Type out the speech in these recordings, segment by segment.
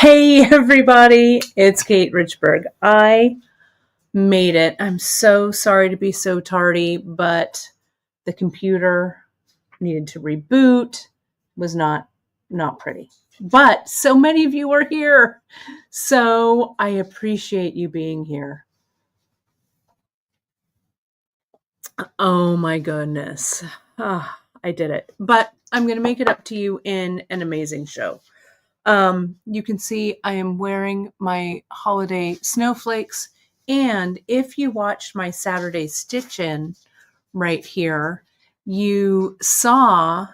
Hey everybody, it's Kate Richburg. I made it. I'm so sorry to be so tardy, but the computer needed to reboot. Was not pretty. But so many of you are here. So I appreciate you being here. Oh my goodness. I did it. But I'm going to make it up to you in an amazing show. You can see I am wearing my holiday snowflakes. And if you watched my Saturday stitch in right here, you saw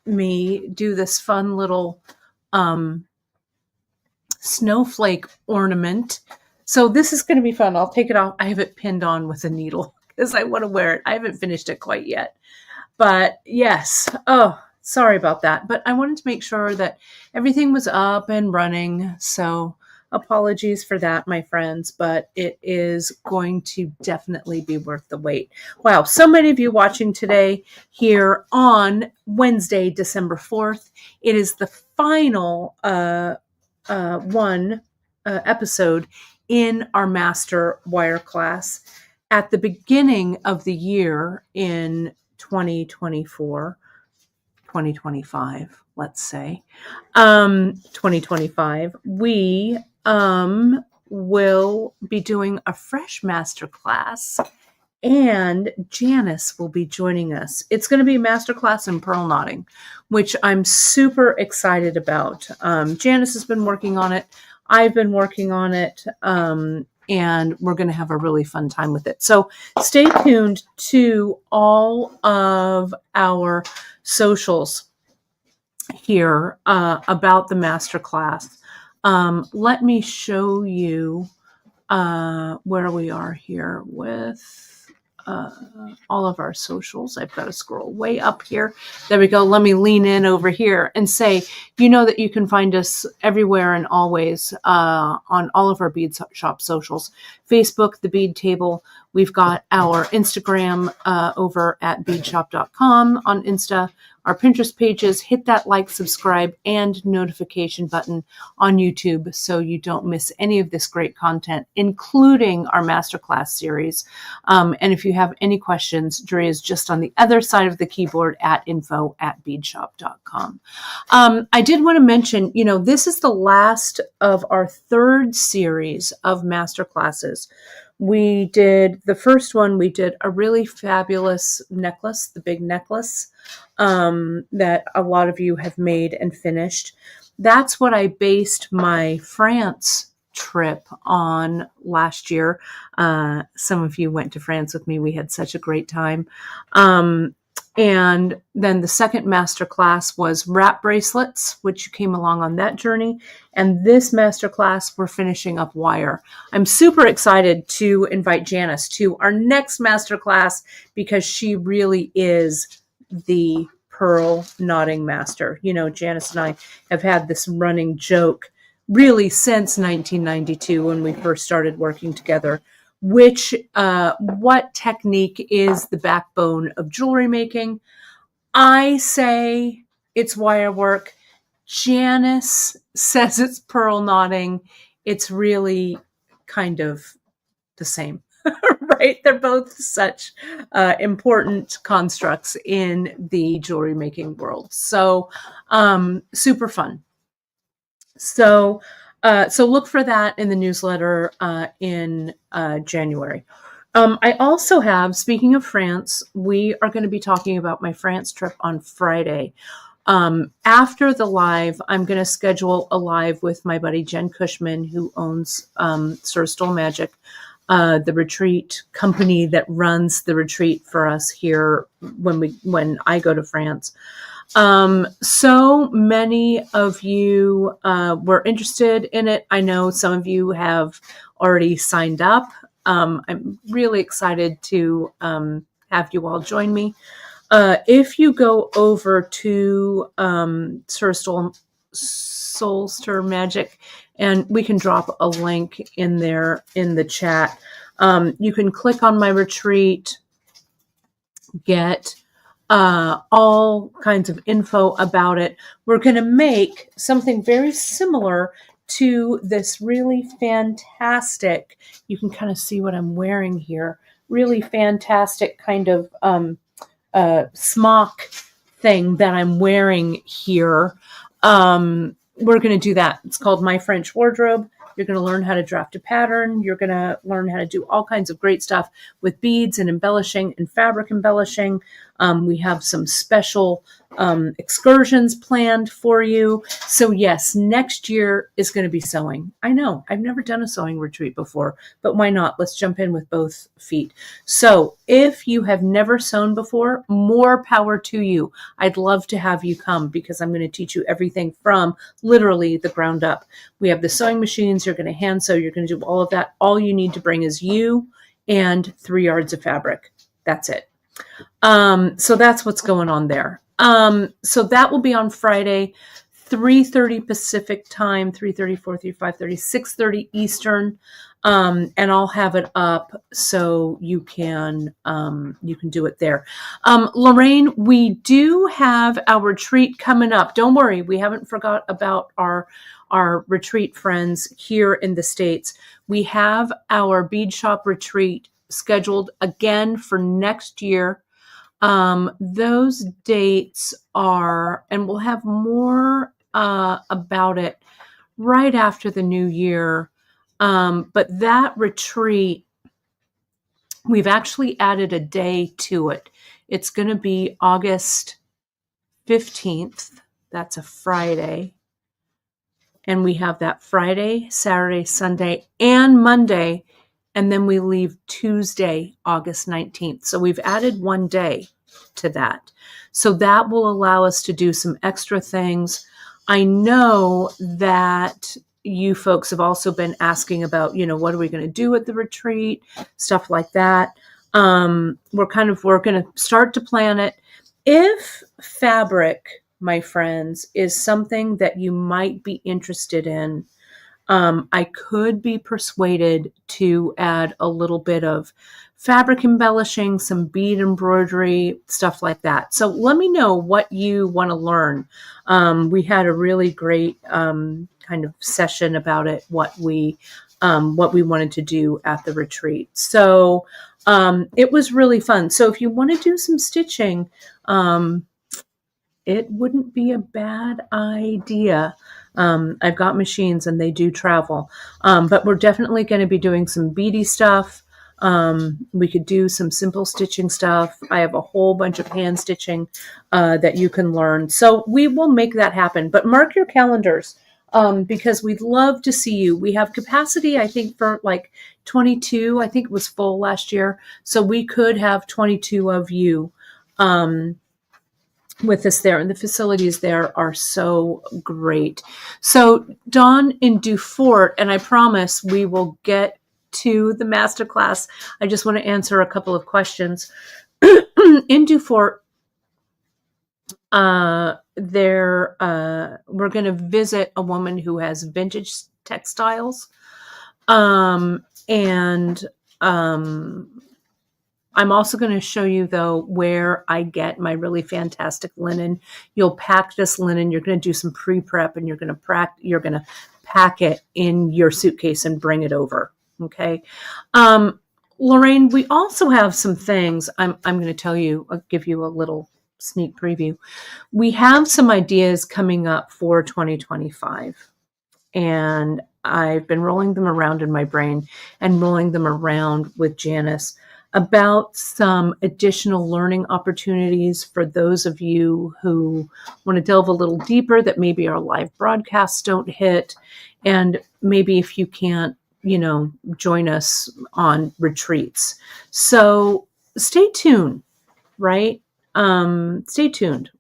me do this fun little snowflake ornament. So this is going to be fun. I'll take it off. I have it pinned on with a needle because I want to wear it. I haven't finished it quite yet. But yes, sorry about that. But I wanted to make sure that everything was up and running. So apologies for that, my friends, but it is going to definitely be worth the wait. Wow, so many of you watching today here on Wednesday, December 4th. It is the final episode in our Master Wire class. At the beginning of the year in 2025, let's say, 2025, we will be doing a fresh master class, and Janice will be joining us. It's going to be a master class in pearl knotting, which I'm super excited about. Janice has been working on it. I've been working on it. And we're going to have a really fun time with it. So stay tuned to all of our socials here about the masterclass. Let me show you where we are here with all of our socials. I've got to scroll way up here. There we go. Let me lean in over here and say, you know that you can find us everywhere and always on all of our Beadshop socials. Facebook, The Bead Table. We've got our Instagram over at beadshop.com on Insta. Our Pinterest pages. Hit that like, subscribe, and notification button on YouTube so you don't miss any of this great content, including our masterclass series. And if you have any questions, Dre is just on the other side of the keyboard at info@beadshop.com. I did want to mention, this is the last of our third series of masterclasses. We did the first one, we did a really fabulous necklace, the big necklace that a lot of you have made and finished. That's what I based my France trip on last year. Some of you went to France with me. We had such a great time. And then the second masterclass was wrap bracelets, which came along on that journey. And this masterclass, we're finishing up wire. I'm super excited to invite Janice to our next masterclass because she really is the pearl knotting master. Janice and I have had this running joke really since 1992 when we first started working together. What technique is the backbone of jewelry making? I say it's wire work. Janice says it's pearl knotting. It's really kind of the same, right? They're both such important constructs in the jewelry making world. So super fun. So look for that in the newsletter in January. I also have, speaking of France, we are going to be talking about my France trip on Friday. After the live, I'm going to schedule a live with my buddy Jen Cushman, who owns Stole Magic, the retreat company that runs the retreat for us here when I go to France. So many of you were interested in it. I know some of you have already signed up. I'm really excited to have you all join me. If you go over to Soulster Magic, and we can drop a link in there in the chat, you can click on my retreat, get all kinds of info about it. We're going to make something very similar to this really fantastic, you can kind of see what I'm wearing here, really fantastic kind of smock thing that I'm wearing here. We're going to do that. It's called My French Wardrobe. You're going to learn how to draft a pattern. You're going to learn how to do all kinds of great stuff with beads and embellishing and fabric embellishing. We have some special excursions planned for you. So yes, next year is going to be sewing. I know I've never done a sewing retreat before, but why not? Let's jump in with both feet. So if you have never sewn before, more power to you. I'd love to have you come because I'm going to teach you everything from literally the ground up. We have the sewing machines. You're going to hand sew. You're going to do all of that. All you need to bring is you and 3 yards of fabric. That's it. So that's what's going on there. So that will be on Friday, 3:30 Pacific time, 3:30, 4:30, 5:30, 6:30 Eastern. And I'll have it up so you can do it there. Lorraine, we do have our retreat coming up. Don't worry, we haven't forgot about our retreat friends here in the States. We have our Beadshop retreat scheduled again for next year. Those dates are, and we'll have more about it right after the new year. But that retreat, we've actually added a day to it. It's going to be August 15th. That's a Friday. And we have that Friday, Saturday, Sunday, and Monday. And then we leave Tuesday, August 19th. So we've added one day to that. So that will allow us to do some extra things. I know that you folks have also been asking about, what are we going to do at the retreat, stuff like that. We're going to start to plan it. If fabric, my friends, is something that you might be interested in, I could be persuaded to add a little bit of fabric embellishing, some bead embroidery, stuff like that. So let me know what you want to learn. We had a really great kind of session about it, what we wanted to do at the retreat. So it was really fun. So if you want to do some stitching, it wouldn't be a bad idea. I've got machines and they do travel, but we're definitely going to be doing some beady stuff. We could do some simple stitching stuff. I have a whole bunch of hand stitching that you can learn. So we will make that happen, but mark your calendars because we'd love to see you. We have capacity, I think, for like 22. I think it was full last year. So we could have 22 of you with us there, and the facilities there are so great. So Dawn in Dufort, and I promise we will get to the masterclass. I just want to answer a couple of questions. In Dufort, we're going to visit a woman who has vintage textiles, and I'm also going to show you, though, where I get my really fantastic linen. You'll pack this linen. You're going to do some pre-prep, and you're going to pack it in your suitcase and bring it over. Okay. Lorraine, we also have some things I'm going to tell you. I'll give you a little sneak preview. We have some ideas coming up for 2025, and I've been rolling them around in my brain and rolling them around with Janice about some additional learning opportunities for those of you who want to delve a little deeper that maybe our live broadcasts don't hit. And maybe if you can't, join us on retreats. So stay tuned, right? Stay tuned.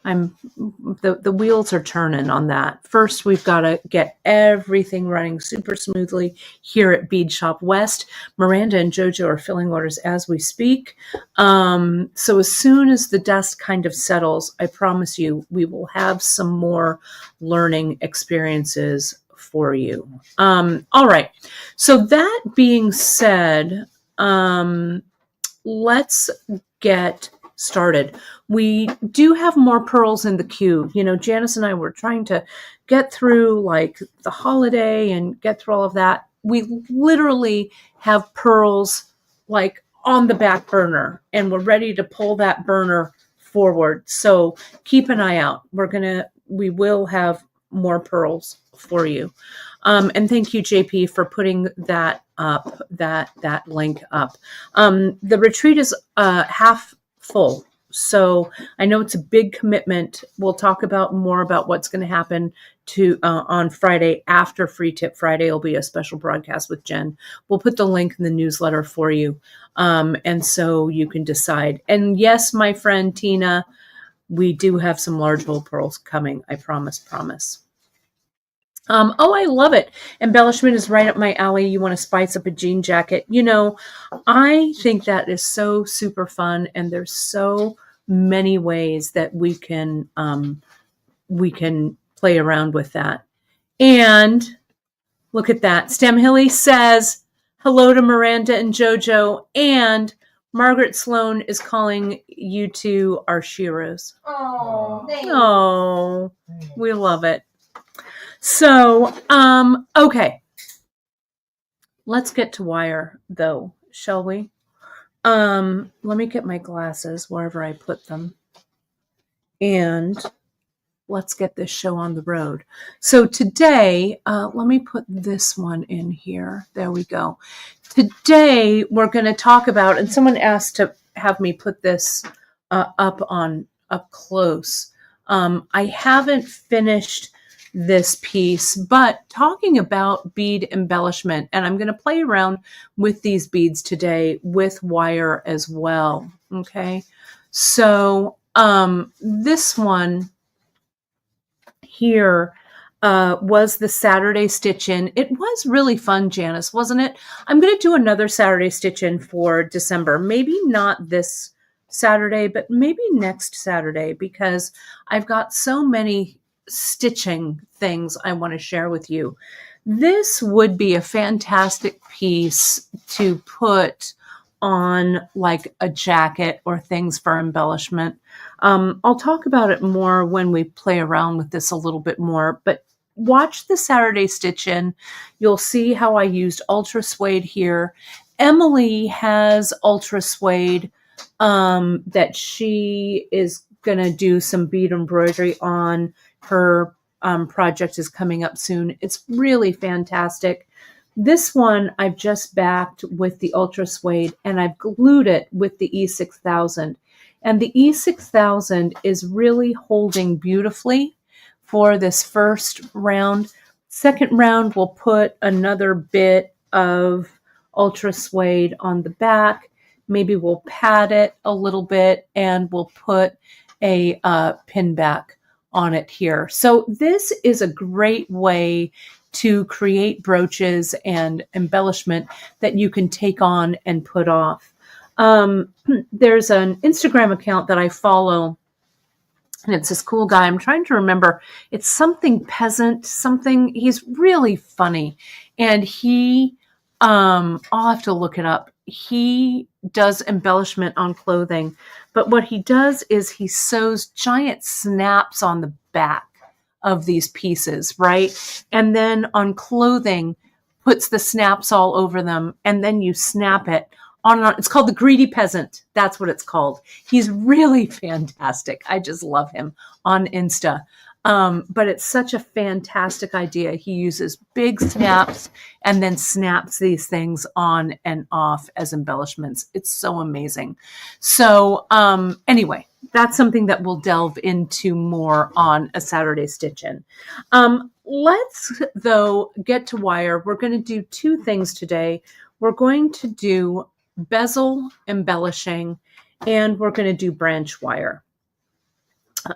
The wheels are turning on that. First, we've got to get everything running super smoothly here at Beadshop West. Miranda and Jojo are filling orders as we speak. So as soon as the dust kind of settles, I promise you, we will have some more learning experiences for you. All right. So that being said, let's get started. We do have more pearls in the queue. You know, Janice and I were trying to get through like the holiday and get through all of that. We literally have pearls like on the back burner, and we're ready to pull that burner forward. So keep an eye out. We will have more pearls for you. And thank you, JP, for putting that up, that link up. The retreat is half full. So I know it's a big commitment. We'll talk about more about what's going to happen on Friday. After Free Tip Friday will be a special broadcast with Jen. We'll put the link in the newsletter for you. And so you can decide. And yes, my friend Tina, we do have some large hole pearls coming. I promise. Oh, I love it. Embellishment is right up my alley. You want to spice up a jean jacket. You know, I think that is so super fun, and there's so many ways that we can play around with that. And look at that. Stem Hilly says hello to Miranda and Jojo, and Margaret Sloan is calling you two our Shiros. Oh, thanks. Oh, we love it. So, okay. Let's get to wire though, shall we? Let me get my glasses wherever I put them. And let's get this show on the road. So today, let me put this one in here. There we go. Today, we're going to talk about, and someone asked to have me put this up close. I haven't finished this piece, but talking about bead embellishment, and I'm going to play around with these beads today with wire as well. Okay. So, this one here was the Saturday stitch in. It was really fun, Janice, wasn't it? I'm going to do another Saturday stitch in for December. Maybe not this Saturday, but maybe next Saturday, because I've got so many stitching things I want to share with you. This would be a fantastic piece to put on like a jacket or things for embellishment. I'll talk about it more when we play around with this a little bit more, but watch the Saturday stitch in. You'll see how I used ultra suede here. Emily has ultra suede that she is going to do some bead embroidery on. Her project is coming up soon. It's really fantastic. This one I've just backed with the ultra suede, and I've glued it with the E6000. And the E6000 is really holding beautifully for this first round. Second round, we'll put another bit of ultra suede on the back. Maybe we'll pad it a little bit, and we'll put a pin back on it here. So this is a great way to create brooches and embellishment that you can take on and put off. There's an Instagram account that I follow, and it's this cool guy. I'm trying to remember. It's something peasant, something. He's really funny. And I'll have to look it up. He does embellishment on clothing, but what he does is he sews giant snaps on the back of these pieces, right? And then on clothing, puts the snaps all over them, and then you snap it on and on. It's called the Greedy Peasant. That's what it's called. He's really fantastic. I just love him on Insta. But it's such a fantastic idea. He uses big snaps and then snaps these things on and off as embellishments. It's so amazing. So anyway, that's something that we'll delve into more on a Saturday stitch-in. Let's, though, get to wire. We're going to do two things today. We're going to do bezel embellishing, and we're going to do branch wire.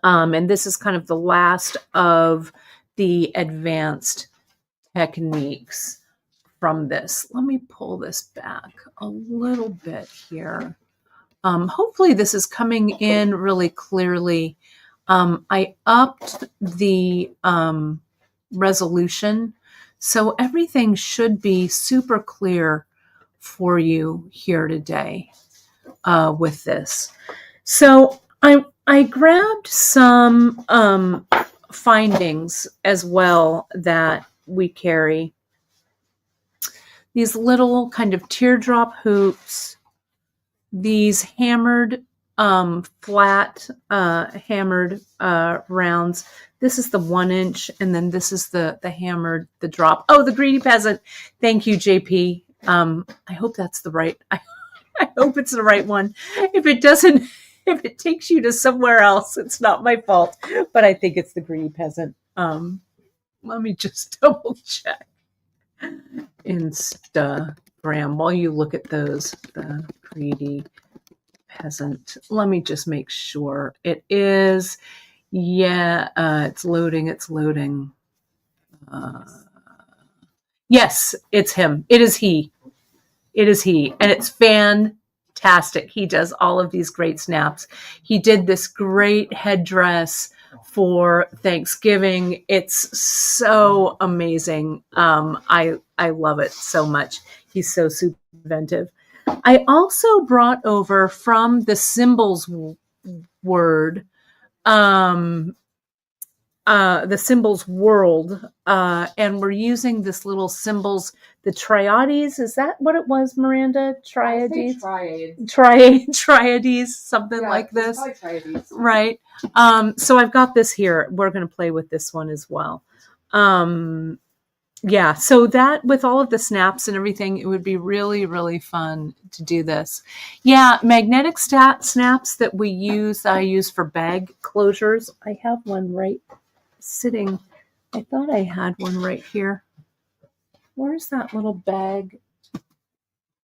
And this is kind of the last of the advanced techniques from this. Let me pull this back a little bit here. Hopefully this is coming in really clearly. I upped the resolution, so everything should be super clear for you here today with this. So I grabbed some findings as well that we carry. These little kind of teardrop hoops, these hammered flat hammered rounds. This is the 1 inch, and then this is the hammered, the drop. Oh, the greedy peasant. Thank you, JP. I hope that's the right. I hope it's the right one. If it doesn't, if it takes you to somewhere else, it's not my fault. But I think it's the greedy peasant. Let me just double check Instagram while you look at those. The greedy peasant. Let me just make sure it is. Yeah, it's loading. It's loading. Yes, it's him. It is he. It is he. And it's fantastic. He does all of these great snaps. He did this great headdress for Thanksgiving. It's so amazing. I love it so much. He's so super inventive. I also brought over from the symbols word, the symbols world, and we're using this little symbols, the triades. Is that what it was, Miranda? Triades? Triades, something like this. Triades. Right. So I've got this here. We're going to play with this one as well. Yeah, so that with all of the snaps and everything, it would be really, really fun to do this. Yeah, magnetic snaps that I use for bag closures. I have one right sitting. I thought I had one right here. Where's that little bag?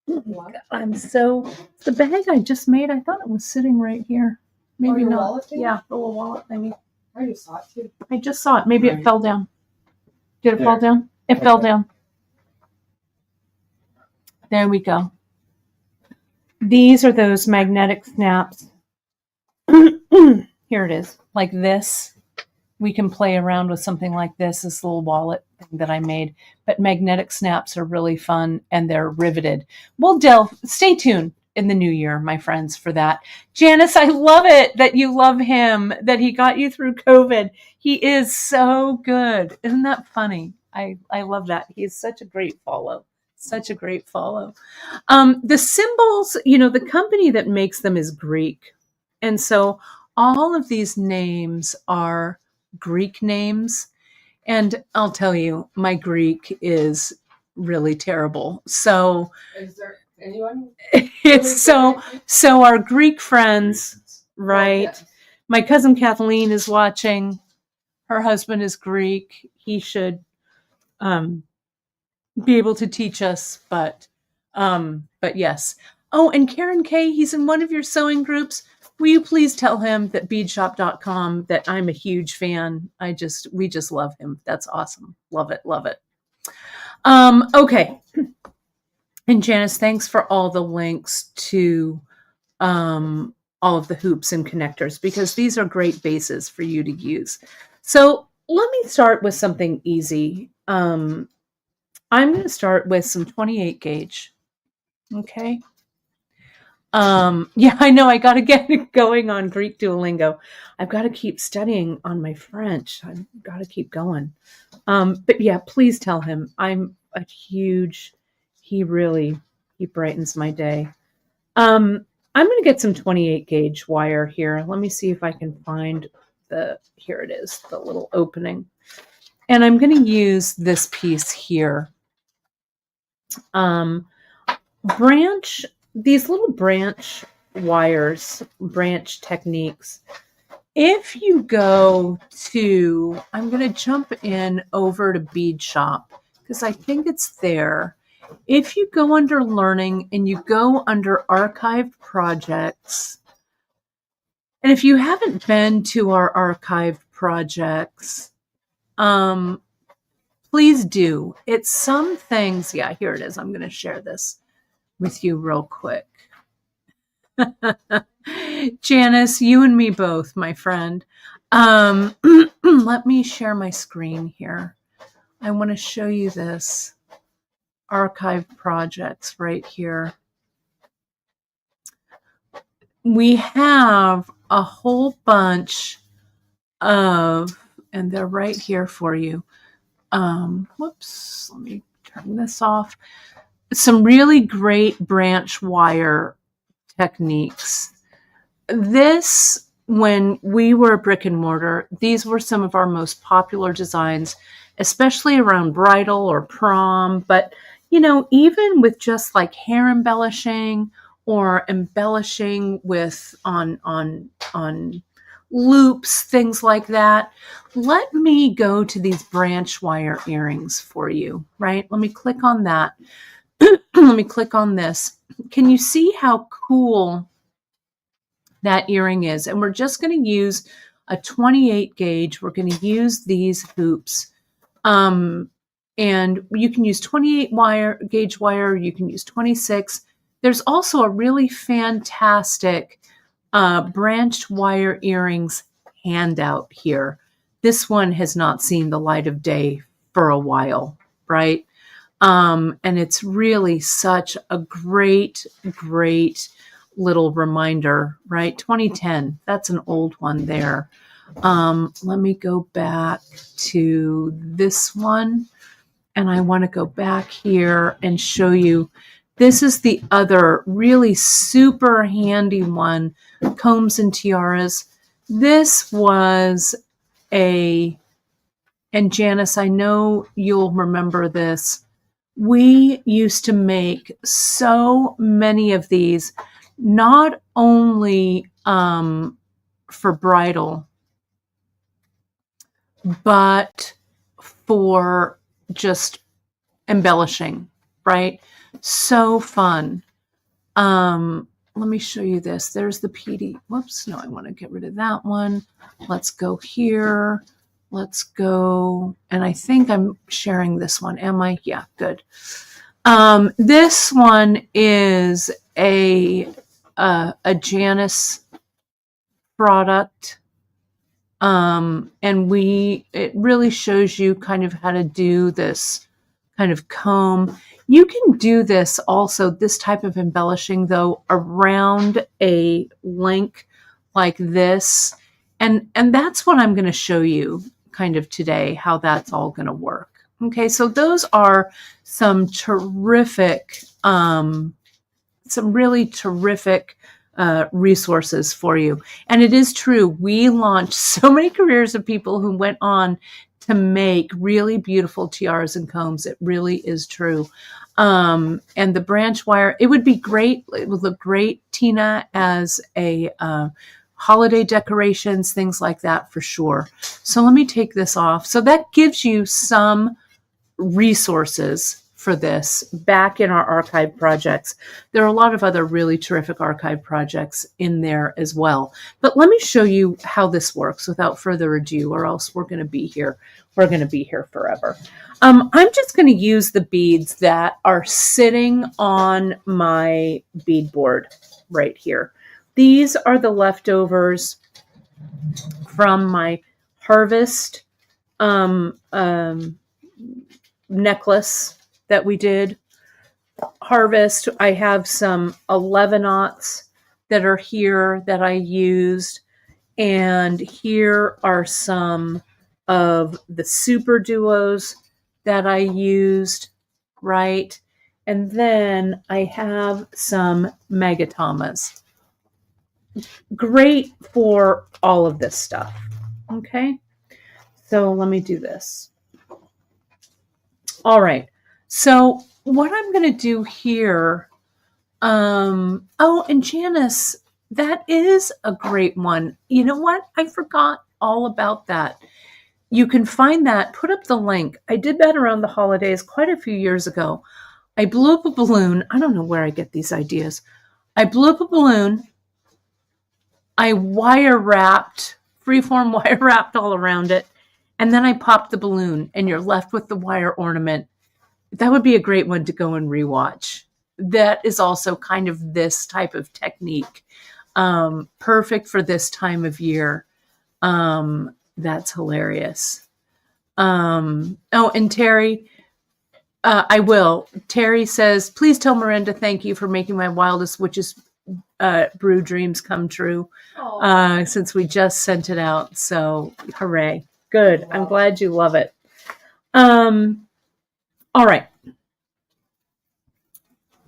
What? The bag I just made, I thought it was sitting right here. Maybe not. Wallet thing? Yeah, the little wallet thingy. I just saw it too. I just saw it. Maybe it fell down. Did it fall down? It fell down. There we go. These are those magnetic snaps. Here it is. Like this. We can play around with something like this little wallet thing that I made. But magnetic snaps are really fun, and they're riveted. We'll stay tuned in the new year, my friends, for that. Janice, I love it that you love him, that he got you through COVID. He is so good. Isn't that funny? I love that. He is such a great follow. Such a great follow. The symbols, the company that makes them is Greek. And so all of these names are Greek names. And I'll tell you, my Greek is really terrible. So is there anyone? It's so our Greek friends, right? Yes. My cousin Kathleen is watching. Her husband is Greek. He should be able to teach us, but yes. Oh, and Karen K, he's in one of your sewing groups. Will you please tell him that beadshop.com that I'm a huge fan. We just love him. That's awesome. Love it. Love it. Okay. And Janice, thanks for all the links to all of the hoops and connectors, because these are great bases for you to use. So let me start with something easy. I'm going to start with some 28 gauge. Okay. Yeah, I know I got to get going on Greek Duolingo. I've got to keep studying on my French. I've got to keep going. But yeah, please tell him I'm a huge, he brightens my day. I'm going to get some 28 gauge wire here. Let me see if I can find here it is, the little opening. And I'm going to use this piece here. These little branch wires, branch techniques. If you go to, I'm going to jump in over to Beadshop because I think it's there. If you go under learning and you go under archived projects, and if you haven't been to our archived projects, please do. It's some things. Yeah, here it is. I'm going to share this with you real quick. Janice, you and me both, my friend. Let me share my screen here. I want to show you this archived projects right here. we have a whole bunch of, and they're right here for you. Whoops, let me turn this off. Some really great branch wire techniques. This, when we were brick and mortar, these were some of our most popular designs, especially around bridal or prom. But, you know, even with just like hair embellishing or embellishing with on loops, things like that. Let me go to these branch wire earrings for you, right? Let me click on that. Let me click on this. Can you see how cool that earring is? And we're just going to use a 28 gauge. We're going to use these hoops. And you can use 28 gauge wire. You can use 26. There's also a really fantastic branched wire earrings handout here. This one has not seen the light of day for a while, right? And it's really such a great, great little reminder, right? 2010, that's an old one there. Let me go back to this one, and I want to go back here and show you. This is the other really super handy one, combs and tiaras. This was and Janice, I know you'll remember this. We used to make so many of these, not only for bridal, but for just embellishing, right? So fun. Let me show you this. There's the PD. Whoops, no, I want to get rid of that one. Let's go here. Let's go, and I think I'm sharing this one. Am I? Yeah, good. This one is a Janice product, and it really shows you kind of how to do this kind of comb. You can do this also, this type of embellishing though, around a link like this, and that's what I'm going to show you kind of today, how that's all going to work. Okay, so those are some terrific, some really terrific resources for you. And it is true, we launched so many careers of people who went on to make really beautiful tiaras and combs. It really is true. And the branch wire, it would be great. It would look great, Tina, as a holiday decorations, things like that for sure. So let me take this off. So that gives you some resources for this back in our archive projects. There are a lot of other really terrific archive projects in there as well. But let me show you how this works without further ado, or else we're going to be here. We're going to be here forever. I'm just going to use the beads that are sitting on my bead board right here. These are the leftovers from my harvest necklace that we did. Harvest, I have some 11/aughts that are here that I used, and here are some of the super duos that I used, right? And then I have some megatamas. Great for all of this stuff. Okay, so let me do this. All right, so what I'm going to do here, oh, and Janice, that is a great one. You know what? I forgot all about that. You can find that, put up the link. I did that around the holidays quite a few years ago. I blew up a balloon. I don't know where I get these ideas. I blew up a balloon. I wire wrapped, freeform wire wrapped all around it. And then I popped the balloon and you're left with the wire ornament. That would be a great one to go and rewatch. That is also kind of this type of technique. Perfect for this time of year. That's hilarious. Oh, and Terry, I will. Terry says, please tell Miranda thank you for making my wildest witch's brew dreams come true since we just sent it out. So hooray. Good. Wow. I'm glad you love it. All right.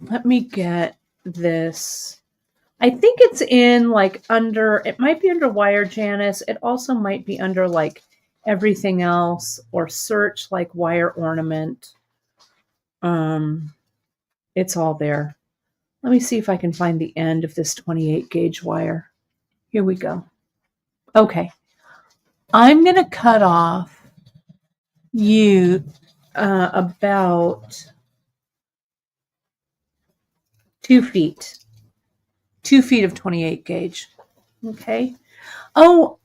Let me get this. I think it's in like under, it might be under Wire Janice. It also might be under like everything else or search like wire ornament. It's all there. Let me see if I can find the end of this 28 gauge wire. Here we go. Okay. I'm going to cut off you about 2 feet. 2 feet of 28 gauge. Okay. Oh,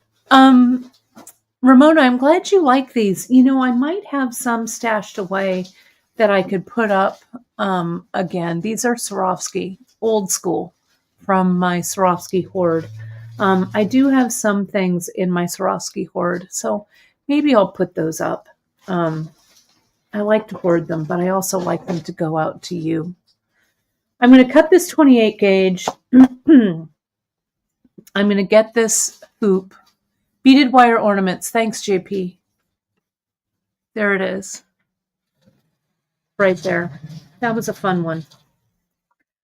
Ramona, I'm glad you like these. You know, I might have some stashed away that I could put up again. These are Swarovski, old school, from my Swarovski hoard. I do have some things in my Swarovski hoard, so maybe I'll put those up. I like to hoard them, but I also like them to go out to you. I'm going to cut this 28 gauge. I'm going to get this hoop. Beaded wire ornaments. Thanks, JP. There it is. Right there. That was a fun one.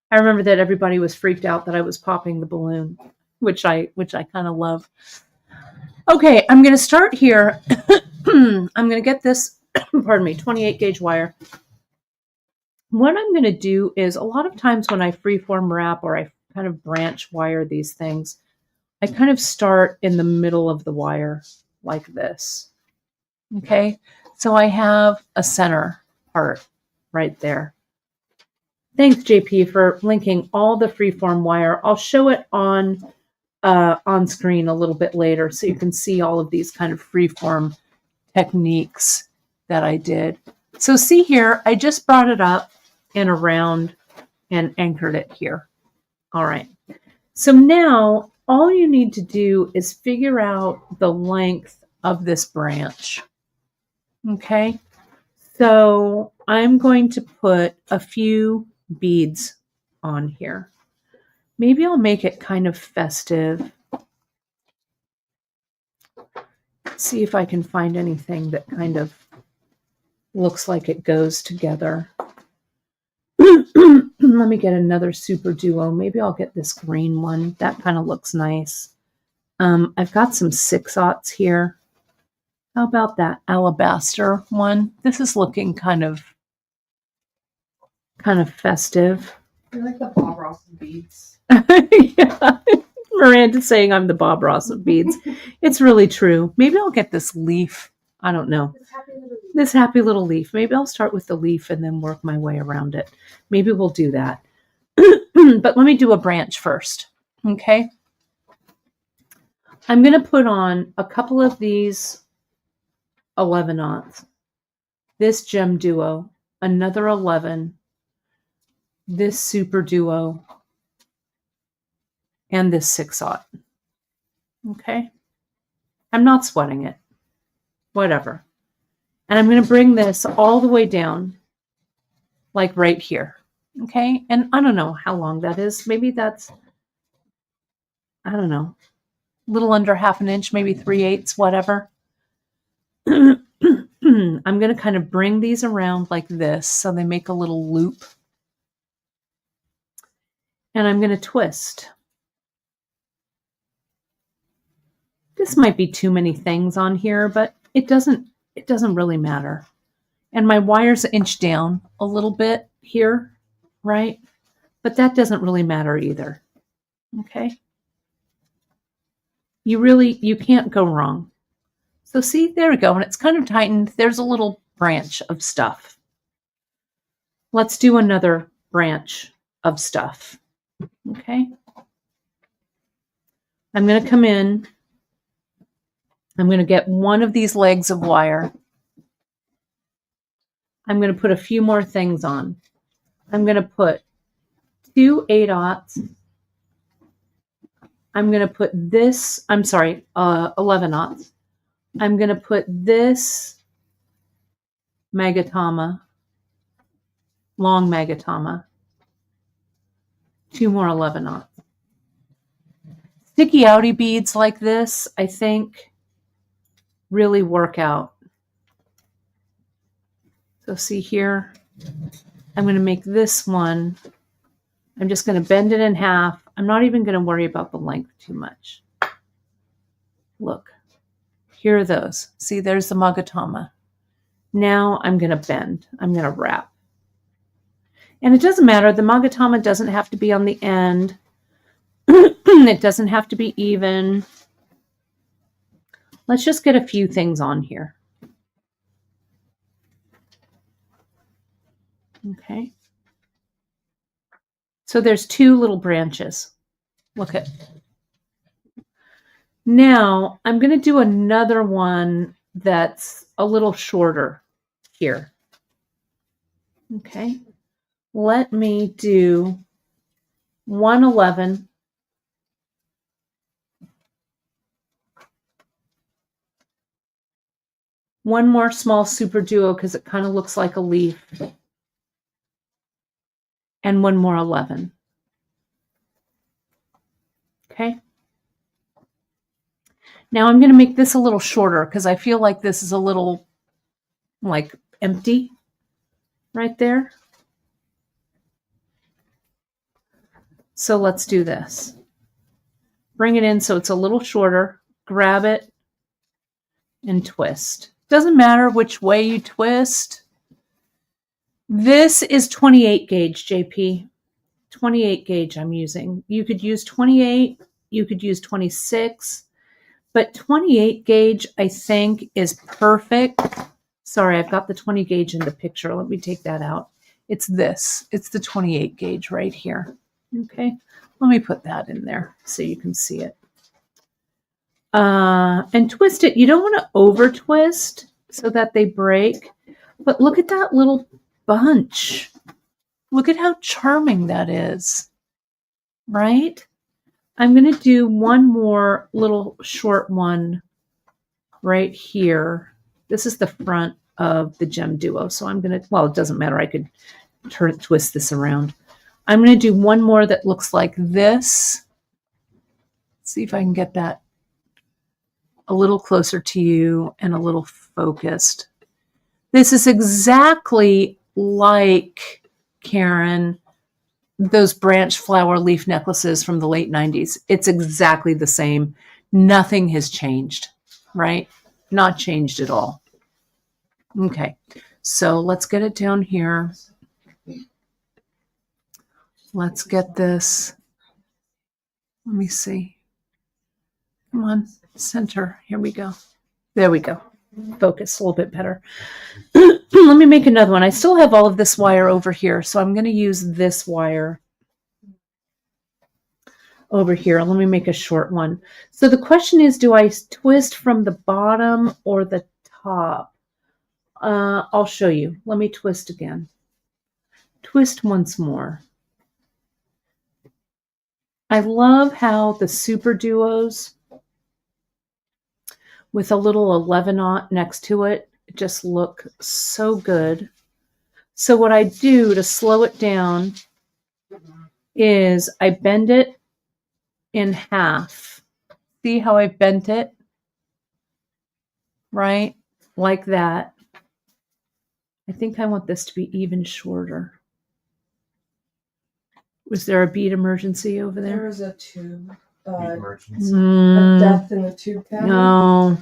I remember that everybody was freaked out that I was popping the balloon, which I kind of love. Okay, I'm going to start here. I'm going to get this, pardon me, 28 gauge wire. What I'm going to do is a lot of times when I freeform wrap or I kind of branch wire these things, I kind of start in the middle of the wire like this. Okay, so I have a center part right there. Thanks, JP, for linking all the freeform wire. I'll show it on screen a little bit later so you can see all of these kind of freeform techniques that I did. So see here, I just brought it up and around and anchored it here. All right. So now all you need to do is figure out the length of this branch. Okay. So I'm going to put a few beads on here. Maybe I'll make it kind of festive. See if I can find anything that kind of looks like it goes together. Let me get another super duo. Maybe I'll get this green one. That kind of looks nice. I've got some 6/0 here. How about that alabaster one? This is looking kind of festive. You're like the Bob Ross of beads. Yeah. Miranda's saying I'm the Bob Ross of beads. It's really true. Maybe I'll get this leaf. I don't know. This happy little leaf. Maybe I'll start with the leaf and then work my way around it. Maybe we'll do that. But let me do a branch first. Okay. I'm going to put on a couple of these 11/0. This gem duo, another 11, this super duo, and this 6/0. Okay. I'm not sweating it. Whatever. And I'm going to bring this all the way down, like right here. Okay. And I don't know how long that is. Maybe that's, I don't know, a little under 1/2 inch, maybe 3/8, whatever. I'm going to kind of bring these around like this so they make a little loop. And I'm going to twist. This might be too many things on here, but it doesn't really matter. And my wire's inched down a little bit here, right? But that doesn't really matter either. Okay? You can't go wrong. So see, there we go. And it's kind of tightened. There's a little branch of stuff. Let's do another branch of stuff. Okay? I'm going to come in. I'm going to get one of these legs of wire. I'm going to put a few more things on. I'm going to put 2 8/0. I'm going to put this, 11/0. I'm going to put this magatama, long magatama, 2 more 11/0. Sticky outy beads like this, I think, really work out. So see here, I'm going to make this one. I'm just going to bend it in half. I'm not even going to worry about the length too much. Look, here are those. See, there's the magatama. Now I'm going to bend. I'm going to wrap. And it doesn't matter. The magatama doesn't have to be on the end. It doesn't have to be even. Let's just get a few things on here. Okay. So there's two little branches. Look at. Now I'm going to do another one that's a little shorter here. Okay. Let me do 111. One more small super duo because it kind of looks like a leaf. And one more 11. Okay. Now I'm going to make this a little shorter because I feel like this is a little like empty right there. So let's do this. Bring it in so it's a little shorter. Grab it and twist. Doesn't matter which way you twist. This is 28 gauge, JP. 28 gauge I'm using. You could use 28. You could use 26. But 28 gauge, I think, is perfect. Sorry, I've got the 20 gauge in the picture. Let me take that out. It's this. It's the 28 gauge right here. Okay. Let me put that in there so you can see it. And twist it. You don't want to over twist so that they break. But look at that little bunch. Look at how charming that is. Right? I'm going to do one more little short one right here. This is the front of the gem duo. So I'm going to, well, it doesn't matter. I could twist this around. I'm going to do one more that looks like this. See if I can get that a little closer to you and a little focused. This is exactly like, Karen, those branch flower leaf necklaces from the late 90s. It's exactly the same. Nothing has changed, right? Not changed at all. Okay, so let's get it down here. Let's get this. Let me see. Come on, center. Here we go. There we go. Focus a little bit better. Let me make another one. I still have all of this wire over here, so I'm going to use this wire over here. Let me make a short one. So the question is, do I twist from the bottom or the top? I'll show you. Let me twist again. Twist once more. I love how the super duos with a little 11-aught next to it just look so good. So what I do to slow it down is I bend it in half. See how I bent it? Right? Like that. I think I want this to be even shorter. Was there a bead emergency over there? There was a tube. Emergency. A death in the tube cavity. No.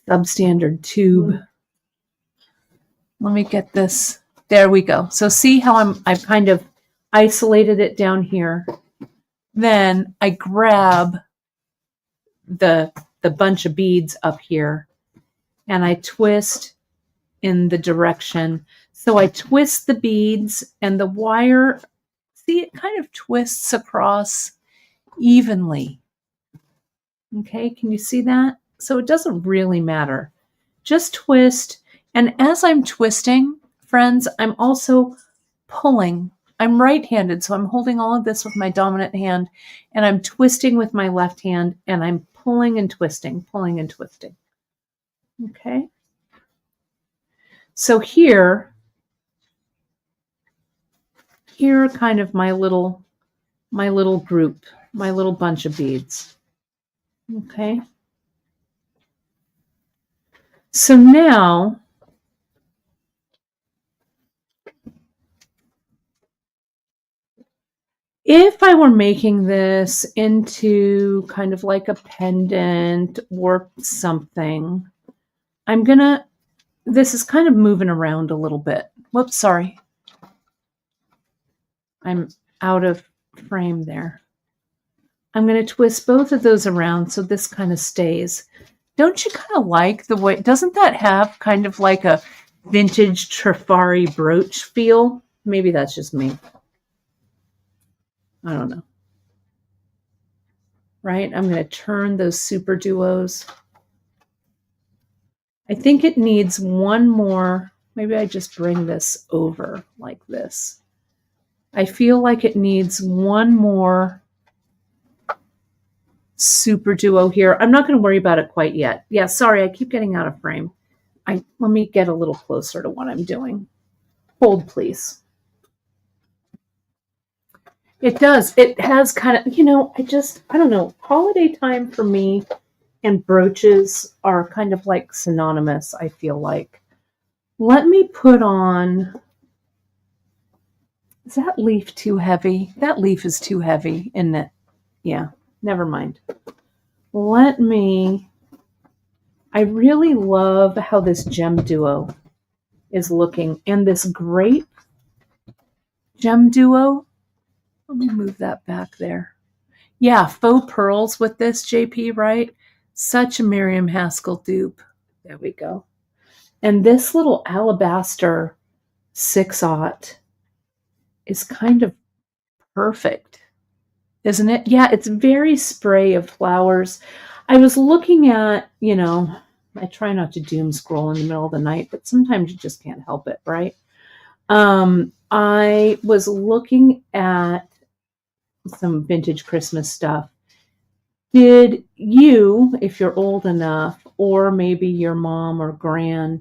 Substandard tube. Let me get this. There we go. So see how I've kind of isolated it down here. Then I grab the bunch of beads up here and I twist in the direction. So I twist the beads and the wire, see, it kind of twists across evenly. Okay, can you see that? So it doesn't really matter. Just twist. And as I'm twisting, friends, I'm also pulling. I'm right-handed, so I'm holding all of this with my dominant hand, and I'm twisting with my left hand, and I'm pulling and twisting, pulling and twisting. Okay? So here are kind of my little group my little bunch of beads. Okay. So now if I were making this into kind of like a pendant or something, this is kind of moving around a little bit. Whoops, sorry. I'm out of frame there. I'm going to twist both of those around so this kind of stays. Don't you kind of like the way, doesn't that have kind of like a vintage Trifari brooch feel? Maybe that's just me. I don't know. Right? I'm going to turn those super duos. I think it needs one more. Maybe I just bring this over like this. I feel like it needs one more super duo here. I'm not going to worry about it quite yet. Yeah, sorry, I keep getting out of frame. Let me get a little closer to what I'm doing. Hold, please. It does. It has kind of, I don't know. Holiday time for me and brooches are kind of like synonymous, I feel like. Let me put on, is that leaf too heavy? That leaf is too heavy, isn't it? Yeah, never mind. I really love how this gem duo is looking. And this grape gem duo, let me move that back there. Yeah, faux pearls with this, JP, right? Such a Miriam Haskell dupe. There we go. And this little alabaster 6/0 is kind of perfect, isn't it? Yeah, it's very spray of flowers. I was looking at, I try not to doom scroll in the middle of the night, but sometimes you just can't help it, right? I was looking at some vintage Christmas stuff. Did you, if you're old enough, or maybe your mom or gran,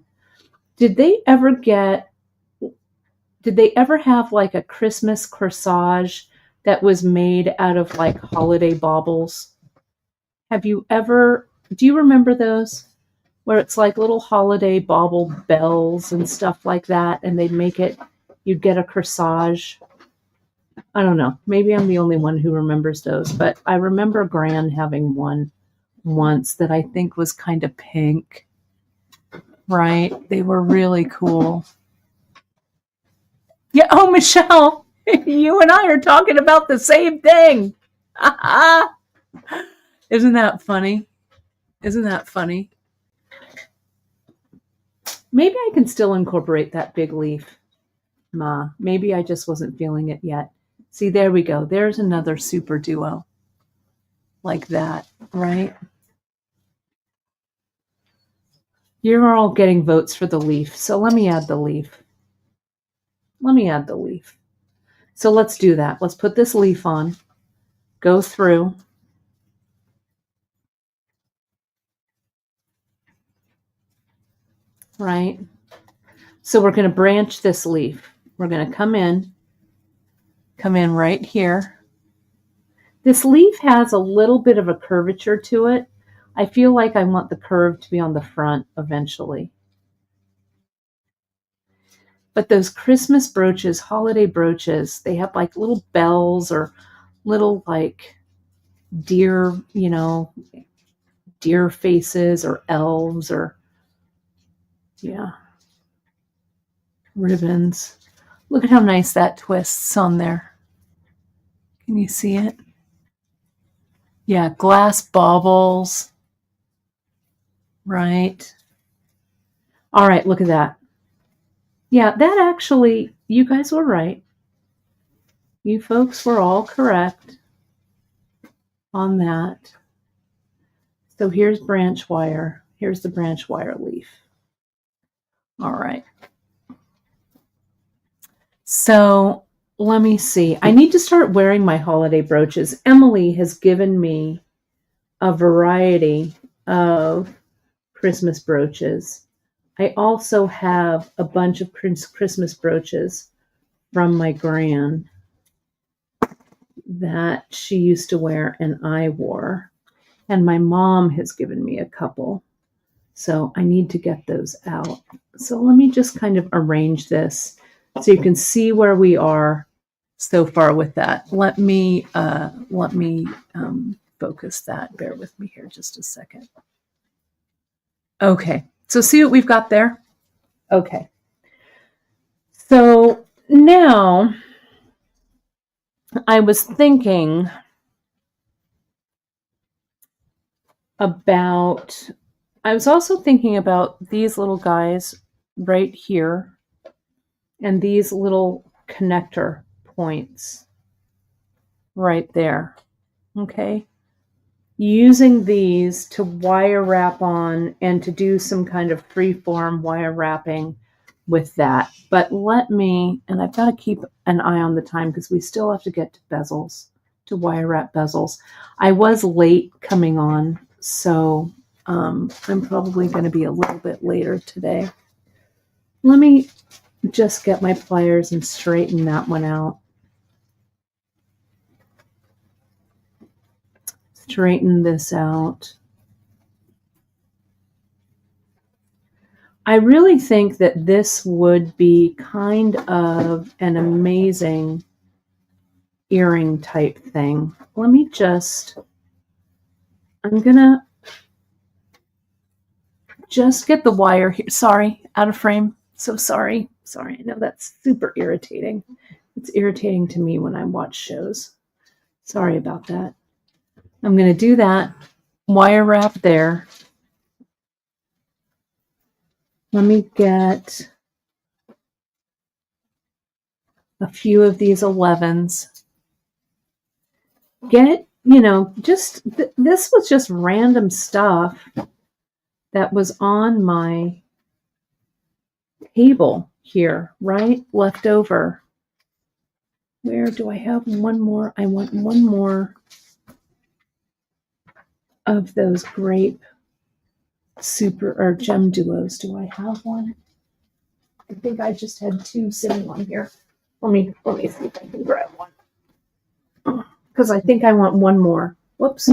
did they ever have like a Christmas corsage that was made out of like holiday baubles? Do you remember those? Where it's like little holiday bauble bells and stuff like that, and you'd get a corsage. I don't know. Maybe I'm the only one who remembers those, but I remember Gran having one once that I think was kind of pink, right? They were really cool. Yeah. Oh, Michelle, you and I are talking about the same thing. Isn't that funny? Isn't that funny? Maybe I can still incorporate that big leaf. Maybe I just wasn't feeling it yet. See, there we go. There's another super duo like that, right? You're all getting votes for the leaf, so let me add the leaf. So let's do that. Let's put this leaf on, go through. Right? So we're going to branch this leaf. We're going to come in right here. This leaf has a little bit of a curvature to it. I feel like I want the curve to be on the front eventually. But those Christmas brooches, holiday brooches, they have like little bells or little like deer faces or elves or, ribbons. Look at how nice that twists on there. Can you see it? Yeah, glass baubles. Right. All right, look at that. Yeah, that actually, you guys were right. You folks were all correct on that. So here's branch wire. Here's the branch wire leaf. All right. So let me see. I need to start wearing my holiday brooches. Emily has given me a variety of Christmas brooches. I also have a bunch of Christmas brooches from my gran. that she used to wear and I wore. And my mom has given me a couple. So I need to get those out. So let me just kind of arrange this so you can see where we are so far with that. Let me focus that. Bear with me here just a second. Okay, so see what we've got there? Okay. So now I was thinking about, I was also thinking about these little guys right here and these little connector points right there. Okay. Using these to wire wrap on and to do some kind of freeform wire wrapping with that. But let me, and I've got to keep an eye on the time because we still have to get to bezels, to wire wrap bezels. I was late coming on, so I'm probably going to be a little bit later today. Let me just get my pliers and straighten that one out. Straighten this out. I really think that this would be kind of an amazing earring type thing. Let me just, I'm gonna just get the wire here. Sorry, out of frame. So sorry. Sorry, I know that's super irritating. It's irritating to me when I watch shows. Sorry about that. I'm gonna do that. Wire wrap there. Let me get a few of these 11s. Get, just, this was just random stuff that was on my table here, right? Left over. Where do I have one more? I want one more of those grape super or gem duos. Do I have one? I think I just had two sitting on here. Let me see if I can grab one. Because I think I want one more. Whoops.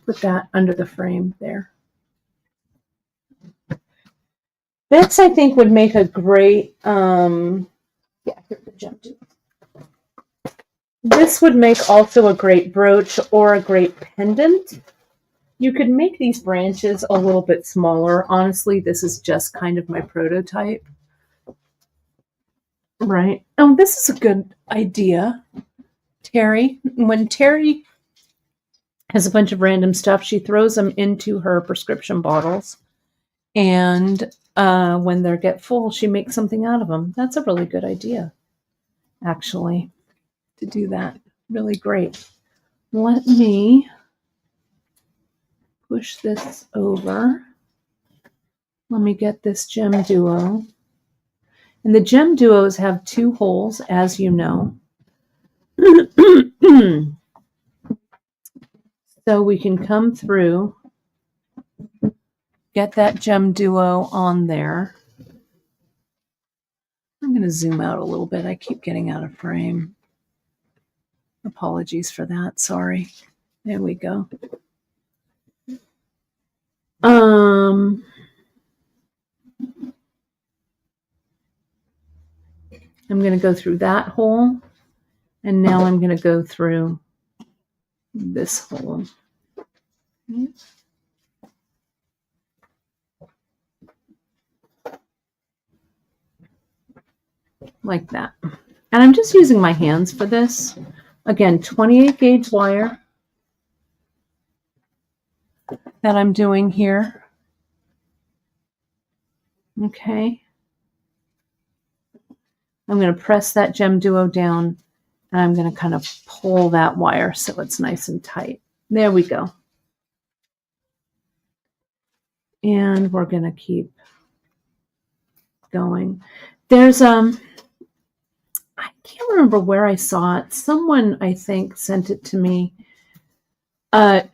Put that under the frame there. This, I think, would make a great, here's the gem duo. This would make also a great brooch or a great pendant. You could make these branches a little bit smaller. Honestly, this is just kind of my prototype. Right. Oh, this is a good idea. Terry, when Terry has a bunch of random stuff, she throws them into her prescription bottles. And when they get full, she makes something out of them. That's a really good idea, actually, to do that. Really great. Let me push this over. Let me get this gem duo. And the gem duos have two holes, as you know. So we can come through, get that gem duo on there. I'm going to zoom out a little bit. I keep getting out of frame. Apologies for that. Sorry. There we go. I'm going to go through that hole, and now I'm going to go through this hole. Like that. And I'm just using my hands for this. Again, 28 gauge wire that I'm doing here. Okay. I'm going to press that gem duo down, and I'm going to kind of pull that wire so it's nice and tight. There we go. And we're going to keep going. There's I can't remember where I saw it. Someone, I think, sent it to me.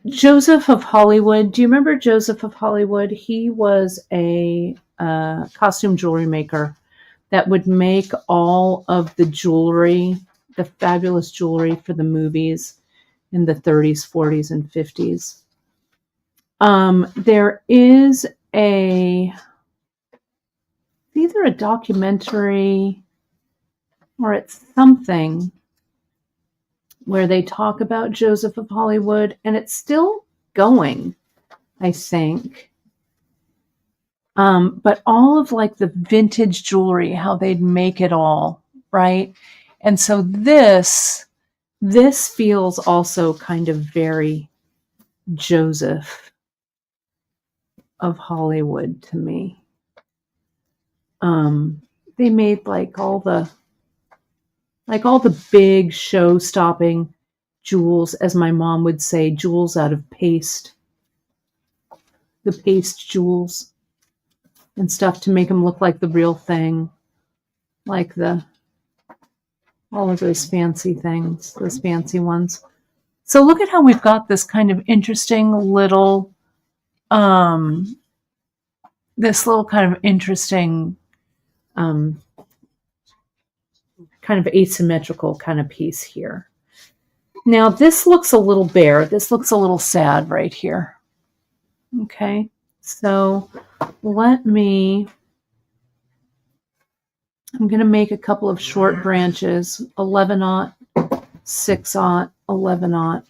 Joseph of Hollywood. Do you remember Joseph of Hollywood? He was a costume jewelry maker that would make all of the jewelry, the fabulous jewelry for the movies. in the 30s, 40s, and 50s. There is either a documentary or it's something where they talk about Joseph of Hollywood, and it's still going, I think. But all of like the vintage jewelry, how they'd make it all, right? And so this feels also kind of very Joseph of Hollywood to me. They made like all the big show-stopping jewels, as my mom would say, jewels out of paste. The paste jewels and stuff to make them look like the real thing, like all of those fancy things, those fancy ones. So look at how we've got this kind of interesting little, this little kind of interesting, kind of asymmetrical kind of piece here. Now this looks a little bare. This looks a little sad right here. Okay, so I'm going to make a couple of short branches, 11/0, 6/0, 11/0.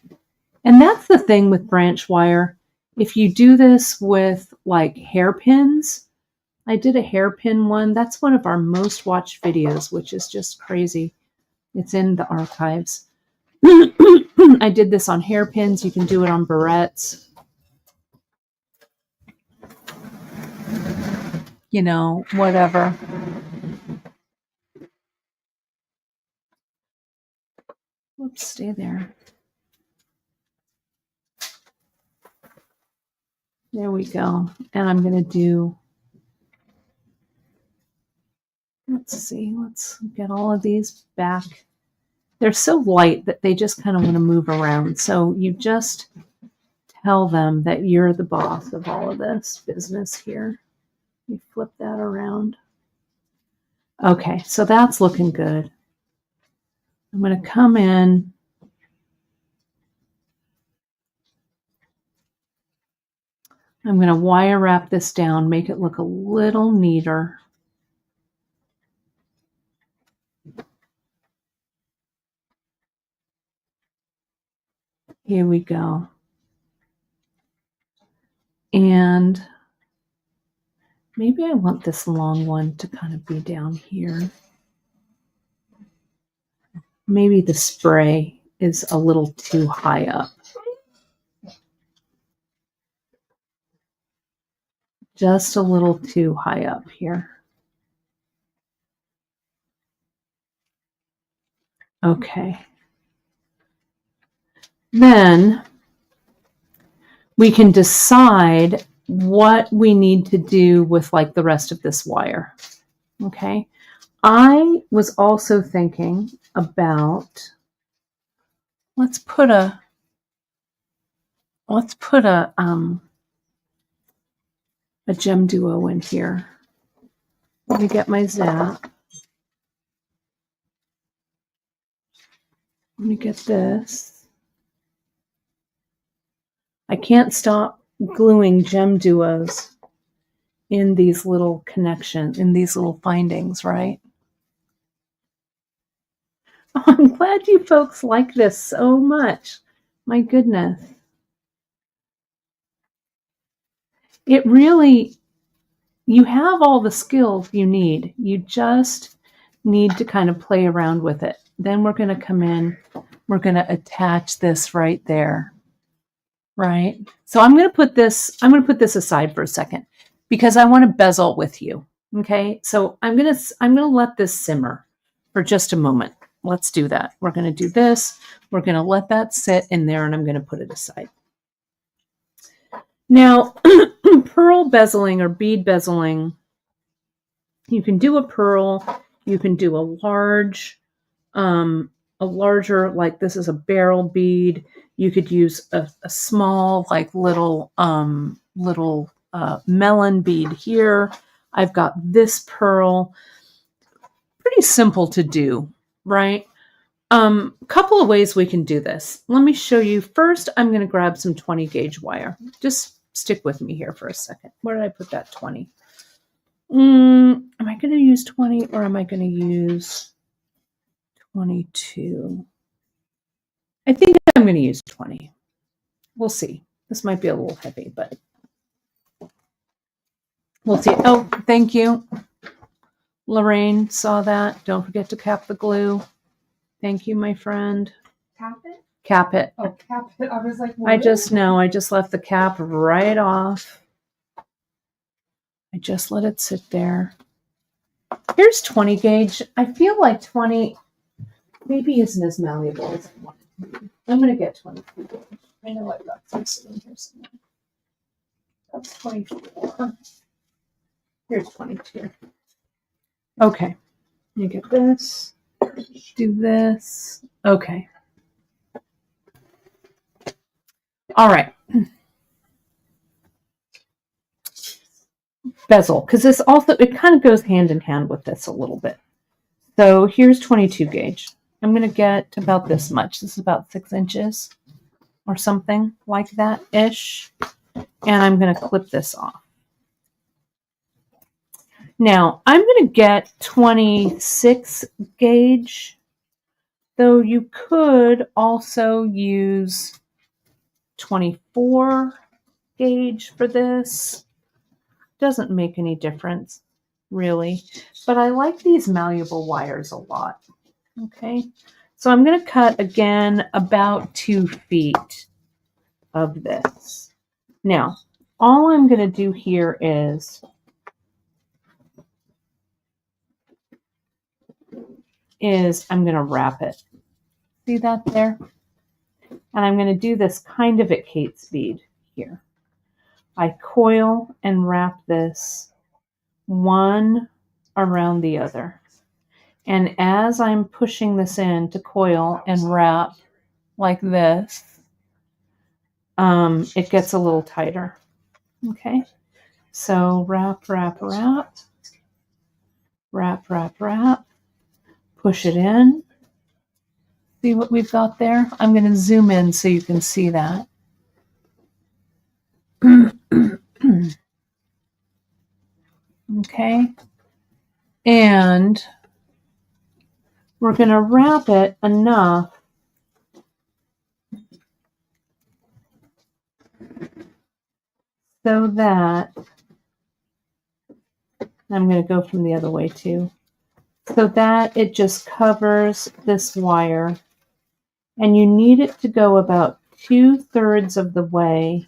And that's the thing with branch wire. If you do this with like hairpins, I did a hairpin one. That's one of our most watched videos, which is just crazy. It's in the archives. I did this on hairpins. You can do it on barrettes. You know, whatever. Whoops, stay there. There we go. And I'm going to do, let's see, let's get all of these back. They're so light that they just kind of want to move around. So you just tell them that you're the boss of all of this business here. You flip that around. Okay, so that's looking good. I'm going to come in. I'm going to wire wrap this down, make it look a little neater. Here we go. And maybe I want this long one to kind of be down here. Maybe the spray is a little too high up. Just a little too high up here. Okay. Then we can decide what we need to do with like the rest of this wire. Okay. I was also thinking about, let's put a gem duo in here. Let me get my zap. Let me get this. I can't stop gluing gem duos in these little connections, in these little findings, right? Oh, I'm glad you folks like this so much. My goodness. It really, you have all the skills you need. You just need to kind of play around with it. Then we're going to come in, we're going to attach this right there. Right? So I'm going to put this aside for a second because I want to bezel with you. Okay? So I'm going to let this simmer for just a moment. Let's do that. We're going to do this. We're going to let that sit in there and I'm going to put it aside. Now, pearl bezeling or bead bezeling, you can do a pearl, you can do a larger, like this is a barrel bead. You could use a small, like little melon bead here. I've got this pearl. Pretty simple to do, right? Couple of ways we can do this. Let me show you. First, I'm going to grab some 20 gauge wire. Just stick with me here for a second. Where did I put that 20? Am I going to use 20 or am I going to use 22? I think I'm going to use 20. We'll see. This might be a little heavy, but we'll see. Oh, thank you. Lorraine saw that. Don't forget to cap the glue. Thank you, my friend. Cap it? Cap it. Oh, cap it. I was like, what? I just left the cap right off. I just let it sit there. Here's 20 gauge. I feel like 20 maybe isn't as malleable as I want it to be. I'm going to get 22 gauge. I know I've got some sitting here somewhere. That's 24. Here's 22. Okay. You get this. Do this. Okay. All right. Bezel, because this also, it kind of goes hand in hand with this a little bit. So here's 22 gauge. I'm going to get about this much. This is about 6 inches or something like that-ish. And I'm going to clip this off. Now, I'm going to get 26 gauge, though you could also use 24 gauge for this. Doesn't make any difference, really. But I like these malleable wires a lot. Okay, so I'm going to cut, again, about 2 feet of this. Now, all I'm going to do here is I'm going to wrap it. See that there? And I'm going to do this kind of at Kate speed here. I coil and wrap this one around the other. And as I'm pushing this in to coil and wrap like this, it gets a little tighter. Okay? So wrap, wrap, wrap. Wrap, wrap, wrap. Push it in. See what we've got there? I'm going to zoom in so you can see that. Okay. And we're going to wrap it enough so that, I'm going to go from the other way too, so that it just covers this wire. And you need it to go about 2/3 of the way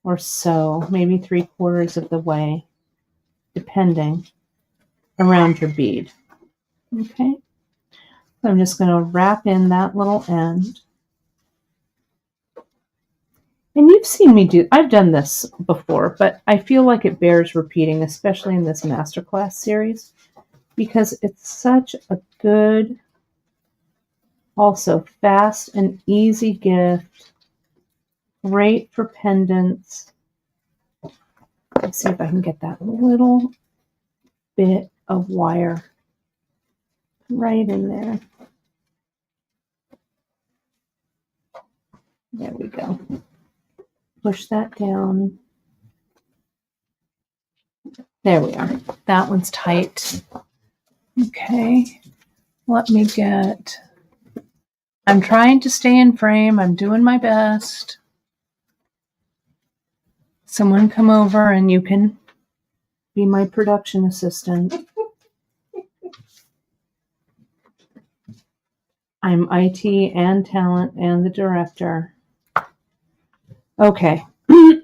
or so, maybe 3/4 of the way, depending, around your bead. Okay, so I'm just going to wrap in that little end. And you've seen me do, I've done this before, but I feel like it bears repeating, especially in this masterclass series, because it's such a good, also fast and easy gift. Great for pendants. Let's see if I can get that little bit of wire right in there. There we go. Push that down. There we are. That one's tight. Okay. Let me get, I'm trying to stay in frame. I'm doing my best. Someone come over and you can be my production assistant. I'm IT and talent and the director. Okay.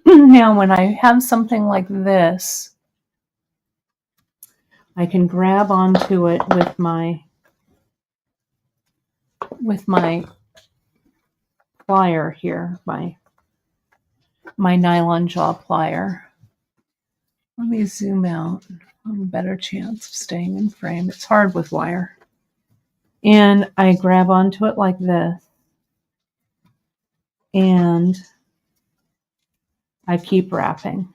Now, when I have something like this, I can grab onto it with my plier here, my nylon jaw plier. Let me zoom out. I have a better chance of staying in frame. It's hard with wire. And I grab onto it like this. And I keep wrapping.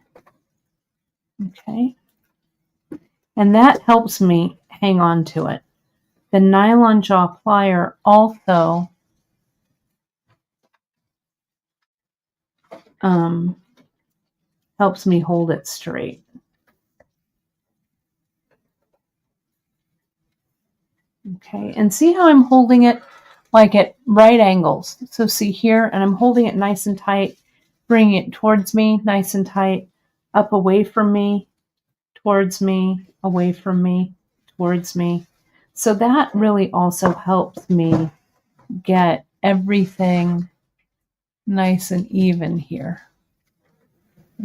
Okay. And that helps me hang on to it. the nylon jaw plier also helps me hold it straight. Okay, and see how I'm holding it like at right angles. So see here, and I'm holding it nice and tight, bringing it towards me, nice and tight, up away from me, towards me, away from me, towards me. So that really also helps me get everything nice and even here.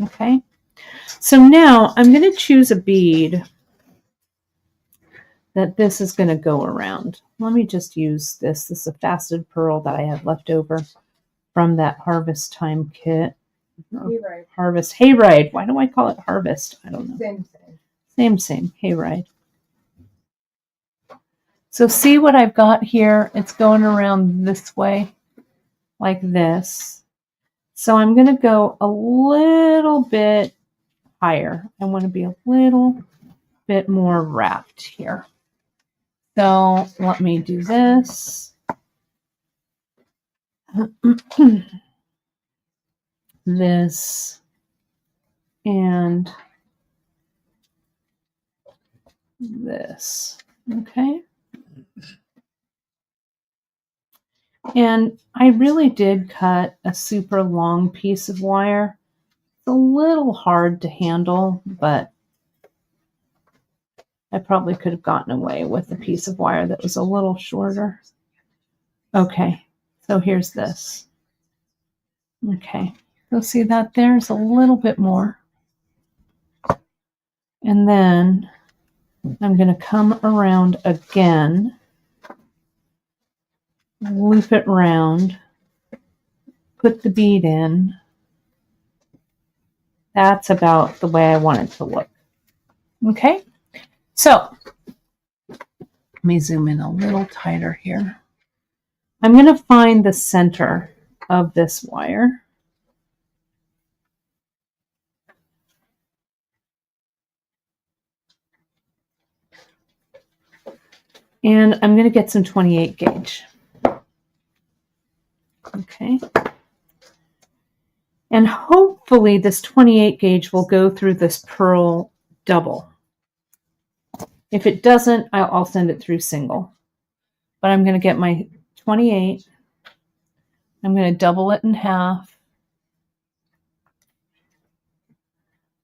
Okay, so now I'm going to choose a bead that this is going to go around. Let me just use this. This is a faceted pearl that I have left over from that Harvest Time kit. Hayride. Harvest Hayride. Why do I call it Harvest? I don't know. Same. Hayride. So see what I've got here? It's going around this way, like this. So I'm going to go a little bit higher. I want to be a little bit more wrapped here. So let me do this. This and this. Okay. And I really did cut a super long piece of wire. It's a little hard to handle, but I probably could have gotten away with a piece of wire that was a little shorter. Okay, so here's this. Okay, you'll see that there's a little bit more. And then I'm going to come around again, loop it round, put the bead in. That's about the way I want it to look. Okay, so let me zoom in a little tighter here. I'm going to find the center of this wire. And I'm going to get some 28 gauge. Okay. And hopefully this 28 gauge will go through this pearl double. If it doesn't, I'll send it through single. But I'm going to get my 28. I'm going to double it in half.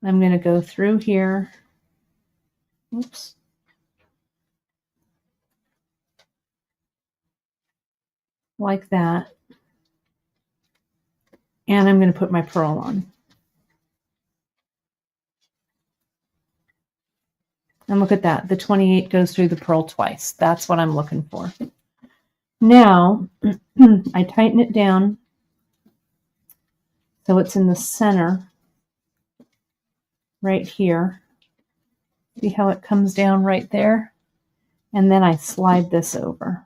I'm going to go through here. Oops. Like that. And I'm going to put my pearl on. And look at that. The 28 goes through the pearl twice. That's what I'm looking for. Now, I tighten it down so it's in the center right here. See how it comes down right there? And then I slide this over.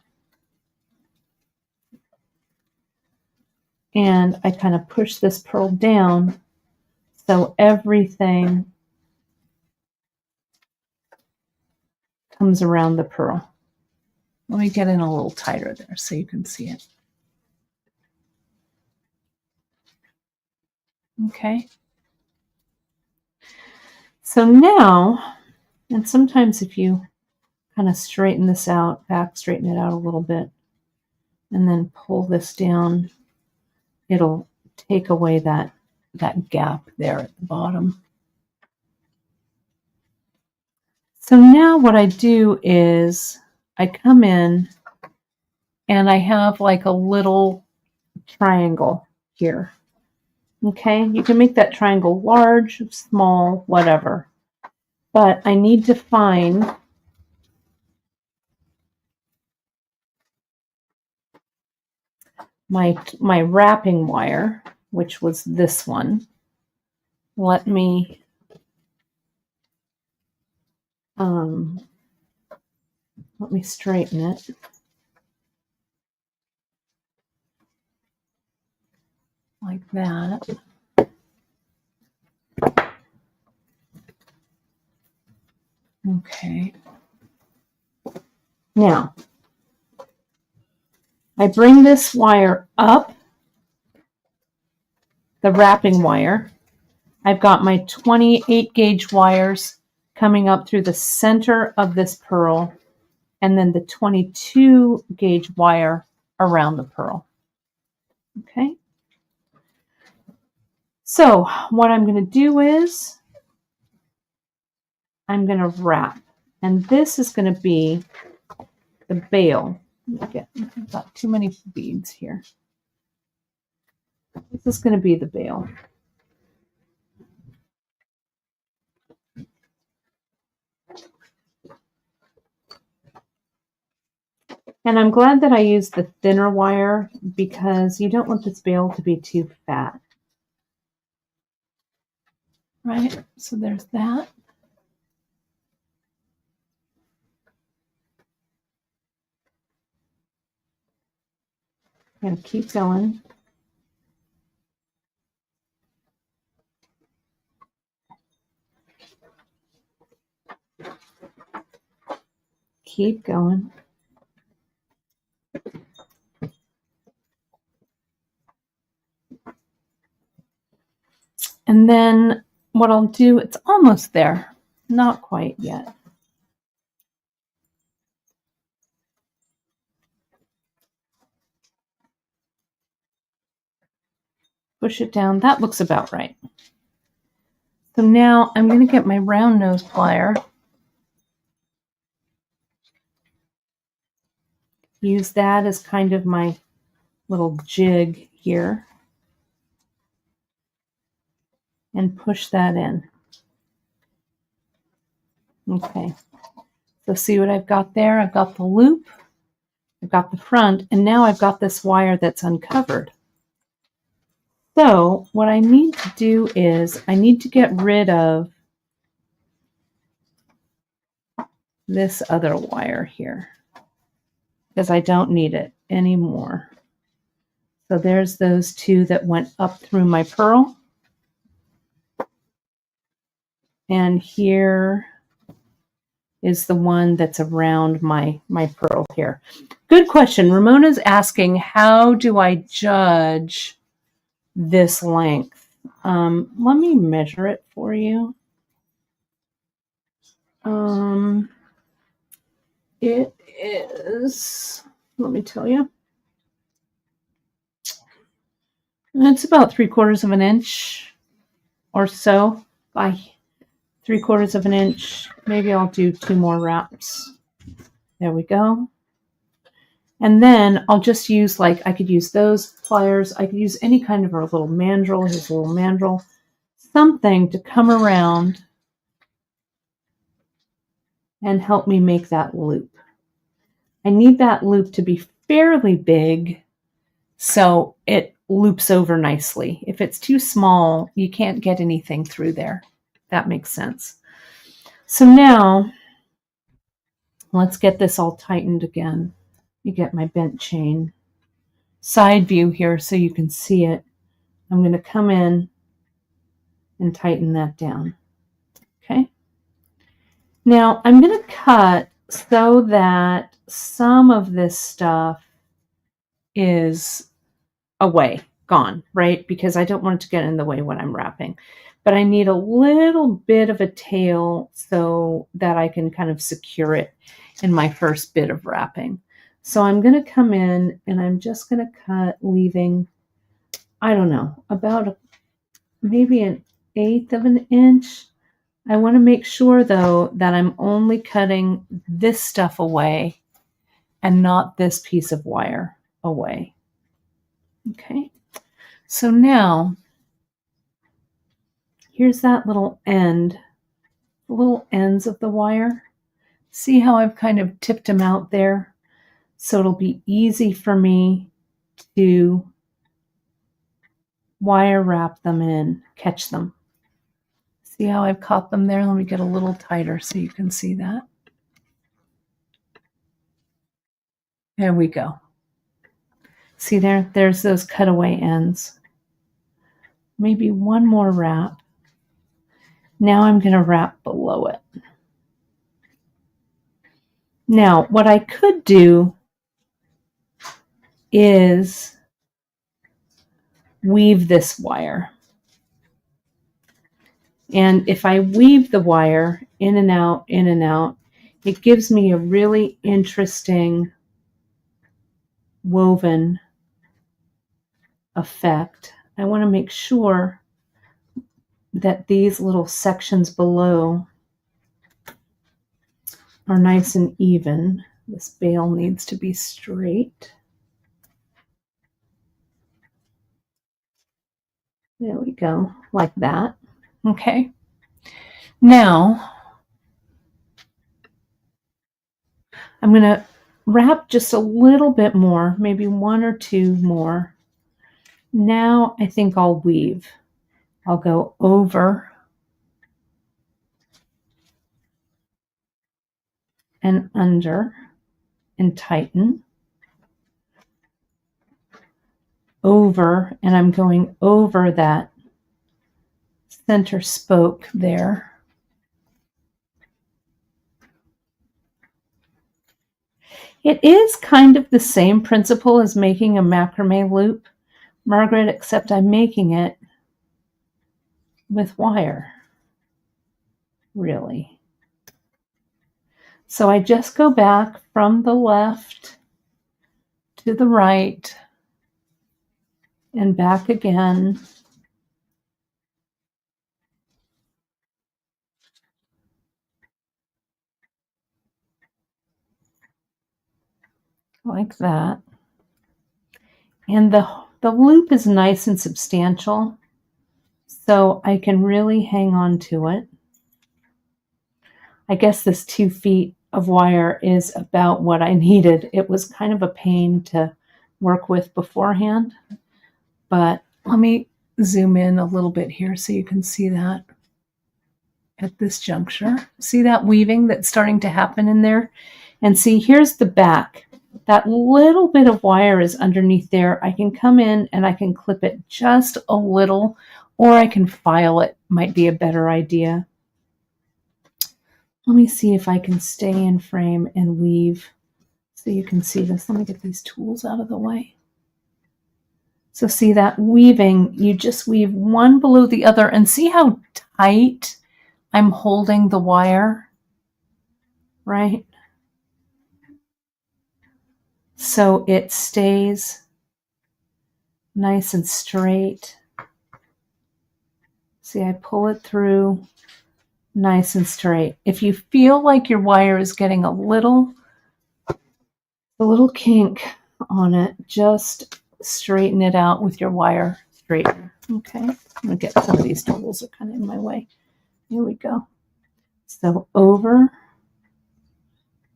And I kind of push this pearl down so everything comes around the pearl. Let me get in a little tighter there so you can see it. Okay. So now, and sometimes if you kind of straighten this out, straighten it out a little bit, and then pull this down, it'll take away that gap there at the bottom. So now what I do is I come in and I have like a little triangle here. Okay, you can make that triangle large, small, whatever. But I need to find my wrapping wire, which was this one. Let me straighten it. Like that. Okay. Now, I bring this wire up, the wrapping wire. I've got my 28 gauge wires coming up through the center of this pearl, and then the 22 gauge wire around the pearl. Okay. So what I'm going to do is I'm going to wrap, and this is going to be the bail. I've got too many beads here. This is going to be the bail. And I'm glad that I used the thinner wire because you don't want this bail to be too fat. Right, so there's that. I'm going to keep going. Keep going. And then what I'll do, it's almost there. Not quite yet. Push it down. That looks about right. So now I'm going to get my round nose plier. Use that as kind of my little jig here. And push that in. Okay. So see what I've got there? I've got the loop. I've got the front. And now I've got this wire that's uncovered. So what I need to do is I need to get rid of this other wire here because I don't need it anymore. So there's those two that went up through my pearl. And here is the one that's around my pearl here. Good question. Ramona's asking, how do I judge this length? Let me measure it for you. It is, let me tell you, it's about 3/4 of an inch or so by 3/4 of an inch. Maybe I'll do 2 more wraps. There we go. And then I'll just use, like, I could use those pliers. I could use any kind of a little mandrel. Here's a little mandrel. Something to come around and help me make that loop. I need that loop to be fairly big so it loops over nicely. If it's too small, you can't get anything through there. That makes sense. So now, let's get this all tightened again. You get my bent chain. Side view here so you can see it. I'm going to come in and tighten that down. Okay. Now I'm going to cut so that some of this stuff is away, gone, right? Because I don't want it to get in the way when I'm wrapping. But I need a little bit of a tail so that I can kind of secure it in my first bit of wrapping. So I'm going to come in and I'm just going to cut, leaving, I don't know, about maybe 1/8 of an inch. I want to make sure, though, that I'm only cutting this stuff away and not this piece of wire away. Okay, so now here's that little end, the little ends of the wire. See how I've kind of tipped them out there? So it'll be easy for me to wire wrap them in, catch them. See how I've caught them there? Let me get a little tighter so you can see that. There we go. See there? There's those cutaway ends. Maybe one more wrap. Now I'm going to wrap below it. Now, what I could do is weave this wire. And if I weave the wire in and out, it gives me a really interesting woven effect. I want to make sure that these little sections below are nice and even. This bail needs to be straight. There we go, like that. Okay. Now, I'm going to wrap just a little bit more, maybe one or two more. Now I think I'll weave. I'll go over and under and tighten. Over, and I'm going over that center spoke there. It is kind of the same principle as making a macrame loop, Margaret, except I'm making it with wire, really. So I just go back from the left to the right and back again. Like that. And the loop is nice and substantial, so I can really hang on to it. I guess this 2 feet of wire is about what I needed. It was kind of a pain to work with beforehand, but let me zoom in a little bit here so you can see that at this juncture. See that weaving that's starting to happen in there? And see, here's the back. That little bit of wire is underneath there. I can come in and I can clip it just a little, or I can file it, might be a better idea. Let me see if I can stay in frame and weave so you can see this. Let me get these tools out of the way. So see that weaving, you just weave one below the other, and see how tight I'm holding the wire, right? So it stays nice and straight. See, I pull it through nice and straight. If you feel like your wire is getting a little kink on it, just straighten it out with your wire straightener. Okay, I'm gonna get some of these tools are kind of in my way. Here we go. So over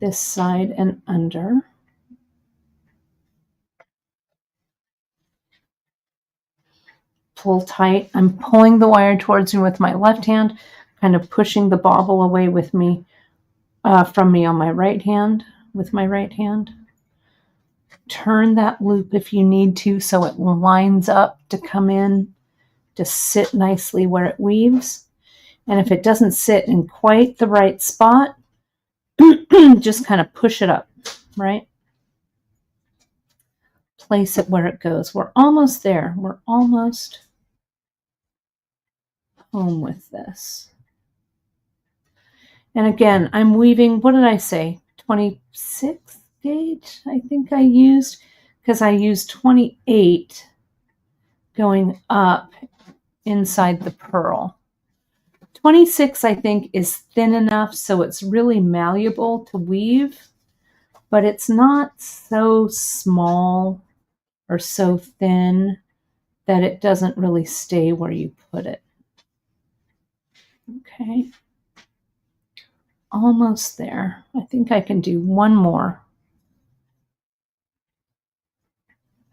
this side and under. Pull tight. I'm pulling the wire towards me with my left hand, kind of pushing the bobble away with me, from me on my right hand, with my right hand. Turn that loop if you need to so it lines up to come in, to sit nicely where it weaves. And if it doesn't sit in quite the right spot, just kind of push it up, right? Place it where it goes. We're almost there. We're almost home with this. And again, I'm weaving, what did I say? 26 gauge, I think I used, because I used 28 going up inside the purl. 26, I think, is thin enough so it's really malleable to weave, but it's not so small or so thin that it doesn't really stay where you put it. Okay. Almost there. I think I can do one more.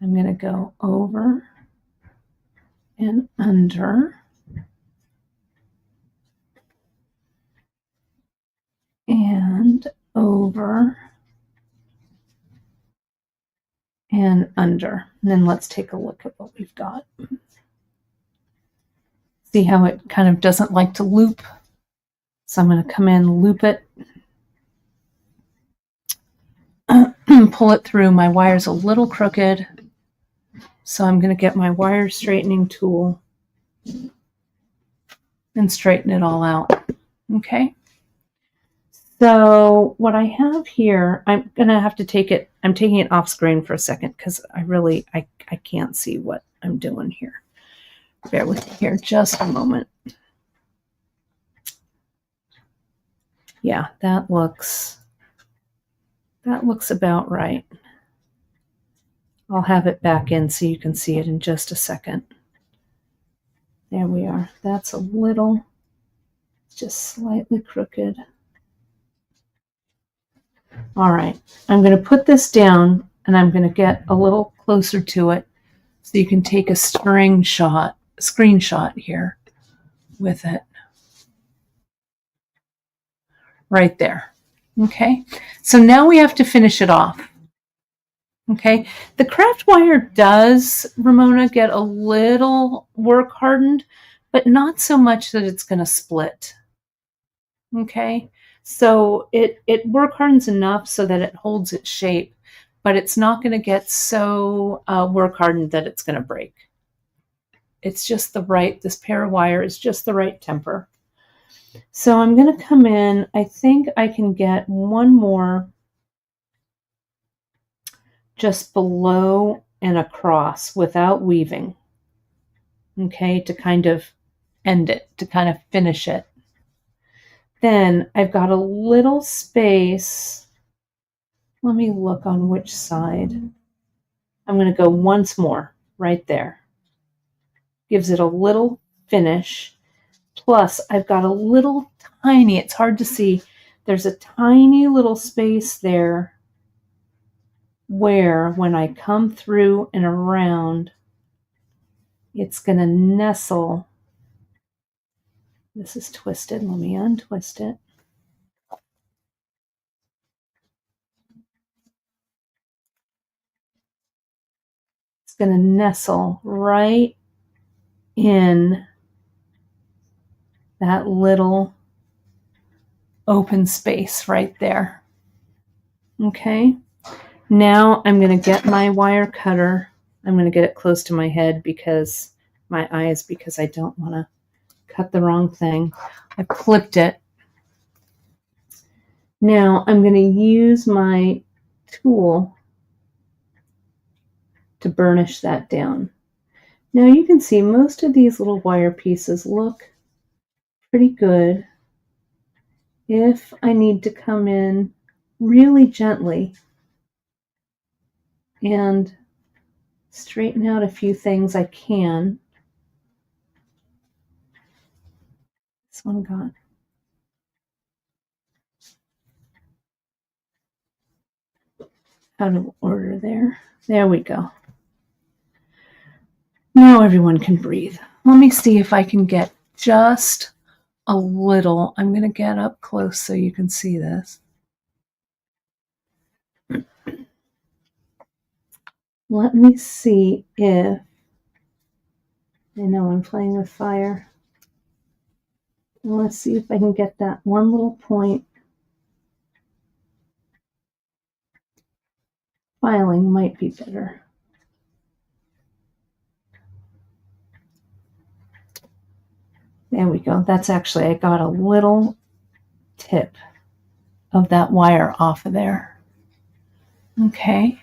I'm going to go over and under and over and under. And then let's take a look at what we've got. See how it kind of doesn't like to loop? So I'm going to come in, loop it, pull it through. My wire's a little crooked. So I'm going to get my wire straightening tool and straighten it all out. Okay. So what I have here, I'm going to have to take it, I'm taking it off screen for a second because I can't see what I'm doing here. Bear with me here just a moment. Yeah, that looks about right. I'll have it back in so you can see it in just a second. There we are. That's a little, just slightly crooked. All right, I'm going to put this down and I'm going to get a little closer to it so you can take a screenshot here with it. Right there. Okay, so now we have to finish it off. Okay, the craft wire does, Ramona, get a little work hardened, but not so much that it's going to split. Okay, so it work hardens enough so that it holds its shape, but it's not going to get so work hardened that it's going to break. It's just the right, this pair of wire is just the right temper. So I'm going to come in, I think I can get one more just below and across without weaving. Okay, to kind of end it, to kind of finish it. Then I've got a little space. Let me look on which side. I'm going to go once more right there. Gives it a little finish. Plus, I've got a little tiny, it's hard to see, there's a tiny little space there where when I come through and around, it's going to nestle. This is twisted. Let me untwist it. It's going to nestle right in that little open space right there. Okay. Now I'm going to get my wire cutter. I'm going to get it close to my head because my eyes, because I don't want to cut the wrong thing. I clipped it. Now I'm going to use my tool to burnish that down. Now you can see most of these little wire pieces look pretty good. If I need to come in really gently and straighten out a few things, I can. This one got out of order there. There we go. Now everyone can breathe. Let me see if I can get just a little. I'm going to get up close so you can see this. Let me see if, I know I'm playing with fire. Let's see if I can get that one little point. Filing might be better. There we go. That's actually, I got a little tip of that wire off of there. Okay.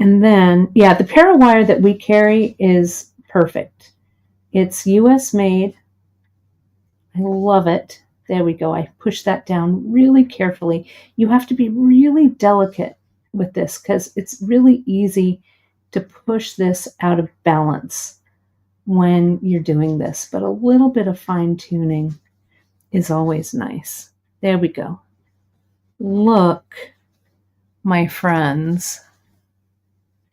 And then, yeah, the pair of wire that we carry is perfect. It's US made. I love it. There we go. I push that down really carefully. You have to be really delicate with this because it's really easy to push this out of balance when you're doing this, but a little bit of fine tuning is always nice. There we go. Look, my friends,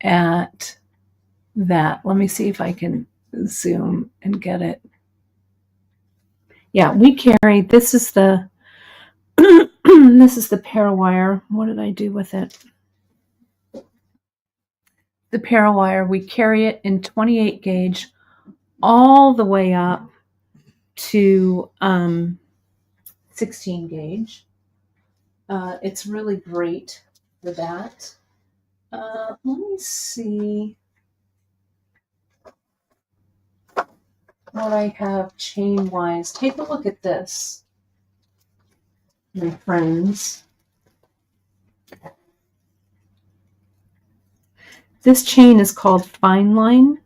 at that. Let me see if I can zoom and get it. Yeah, we carry, this is the this is the pair wire. What did I do with it? The pair wire, we carry it in 28 gauge all the way up to 16 gauge. It's really great for that. Let me see what I have chain wise. Take a look at this, my friends. This chain is called Fine Line,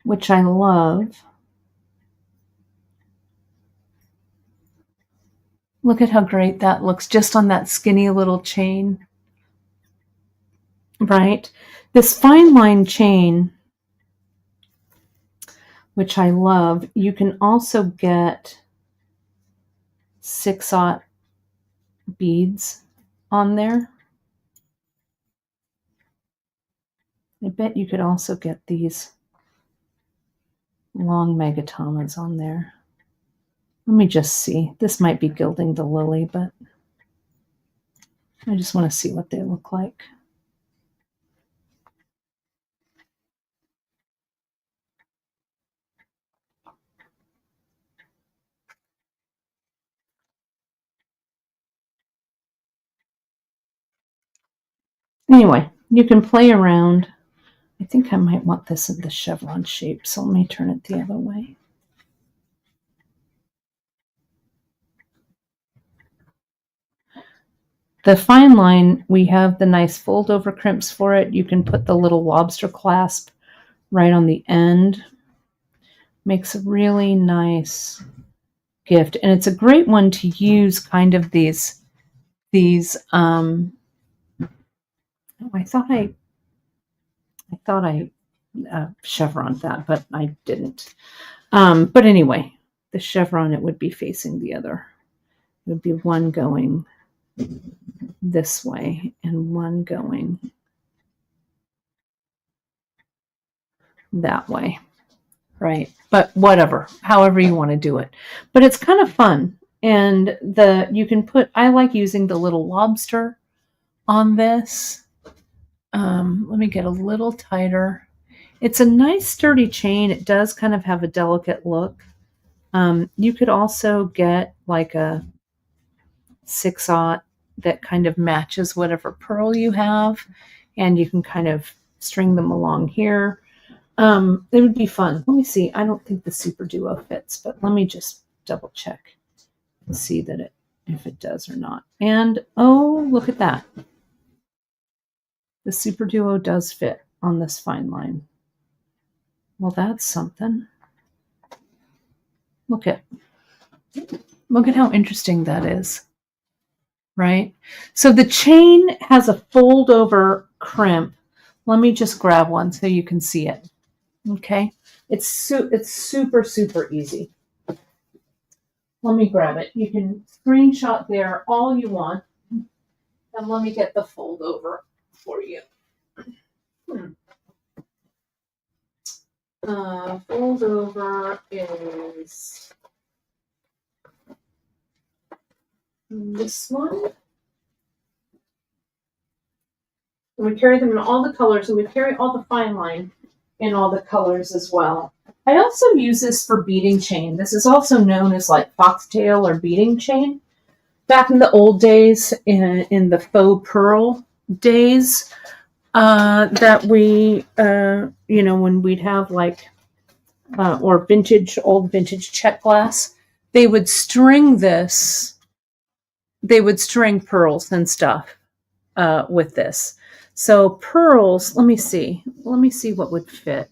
which I love. Look at how great that looks just on that skinny little chain, right? This Fine Line chain, which I love, you can also get 6/0 beads on there. I bet you could also get these long megatamas on there. Let me just see. This might be Gilding the Lily, but I just want to see what they look like. Anyway, you can play around. I think I might want this in the chevron shape, so let me turn it the other way. The Fine Line, we have the nice fold over crimps for it. You can put the little lobster clasp right on the end. Makes a really nice gift. And it's a great one to use kind of these I thought I chevroned that, but I didn't. But anyway, the chevron, it would be facing the other. It would be one going this way and one going that way, right? But whatever, however you want to do it. But it's kind of fun. And you can put, I like using the little lobster on this. Let me get a little tighter. It's a nice sturdy chain. It does kind of have a delicate look. You could also get like a 6/0 that kind of matches whatever pearl you have, and you can kind of string them along here. It would be fun. Let me see. I don't think the Super Duo fits, but let me just double check and see that if it does or not. And oh, look at that. The Super Duo does fit on this Fine Line. Well, that's something. Look at how interesting that is, right? So the chain has a fold over crimp. Let me just grab one so you can see it. Okay, it's super, super easy. Let me grab it. You can screenshot there all you want. And let me get the fold over for you. Fold over is this one. And we carry them in all the colors, and we carry all the Fine Line in all the colors as well. I also use this for beading chain. This is also known as like foxtail or beading chain. Back in the old days, in the faux pearl days, that we, when we'd have like, or old vintage check glass, they would string this. They would string pearls and stuff with this. So pearls, let me see what would fit.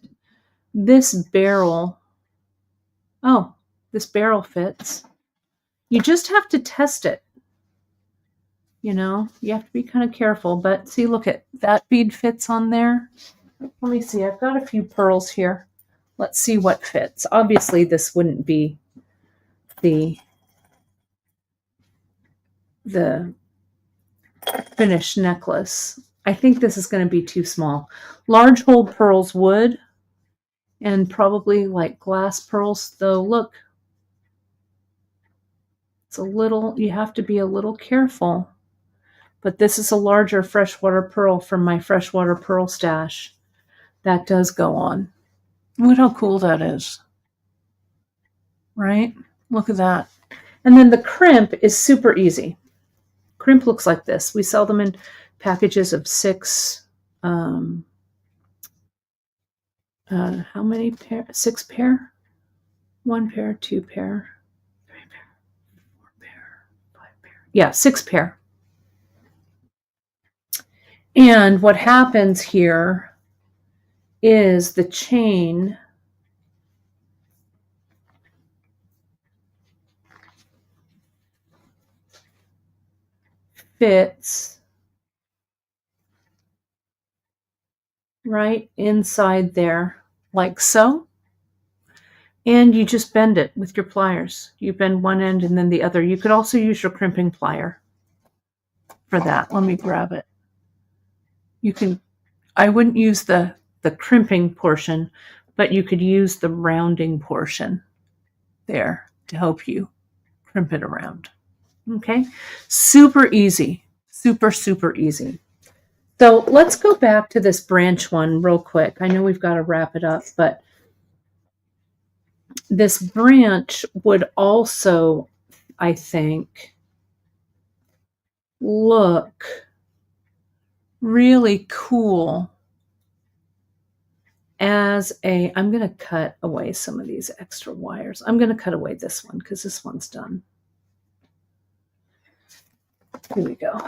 This barrel fits. You just have to test it. You have to be kind of careful, but see, look at that bead fits on there. Let me see, I've got a few pearls here. Let's see what fits. Obviously, this wouldn't be the finished necklace. I think this is going to be too small. Large hole pearls would, and probably like glass pearls, though. Look, it's a little, you have to be a little careful. But this is a larger freshwater pearl from my freshwater pearl stash. That does go on. Look how cool that is. Right? Look at that. And then the crimp is super easy. Crimp looks like this. We sell them in packages of 6. How many pair? 6 pair? 1 pair, 2 pair, 3 pair, 4 pair, 5 pair. Yeah, 6 pair. And what happens here is the chain fits right inside there, like so. And you just bend it with your pliers. You bend one end and then the other. You could also use your crimping plier for that. Let me grab it. You can, I wouldn't use the crimping portion, but you could use the rounding portion there to help you crimp it around. Okay, super easy, super easy. So let's go back to this branch one real quick. I know we've got to wrap it up, but this branch would also, I think, look really cool as a, I'm going to cut away some of these extra wires. I'm going to cut away this one because this one's done. Here we go.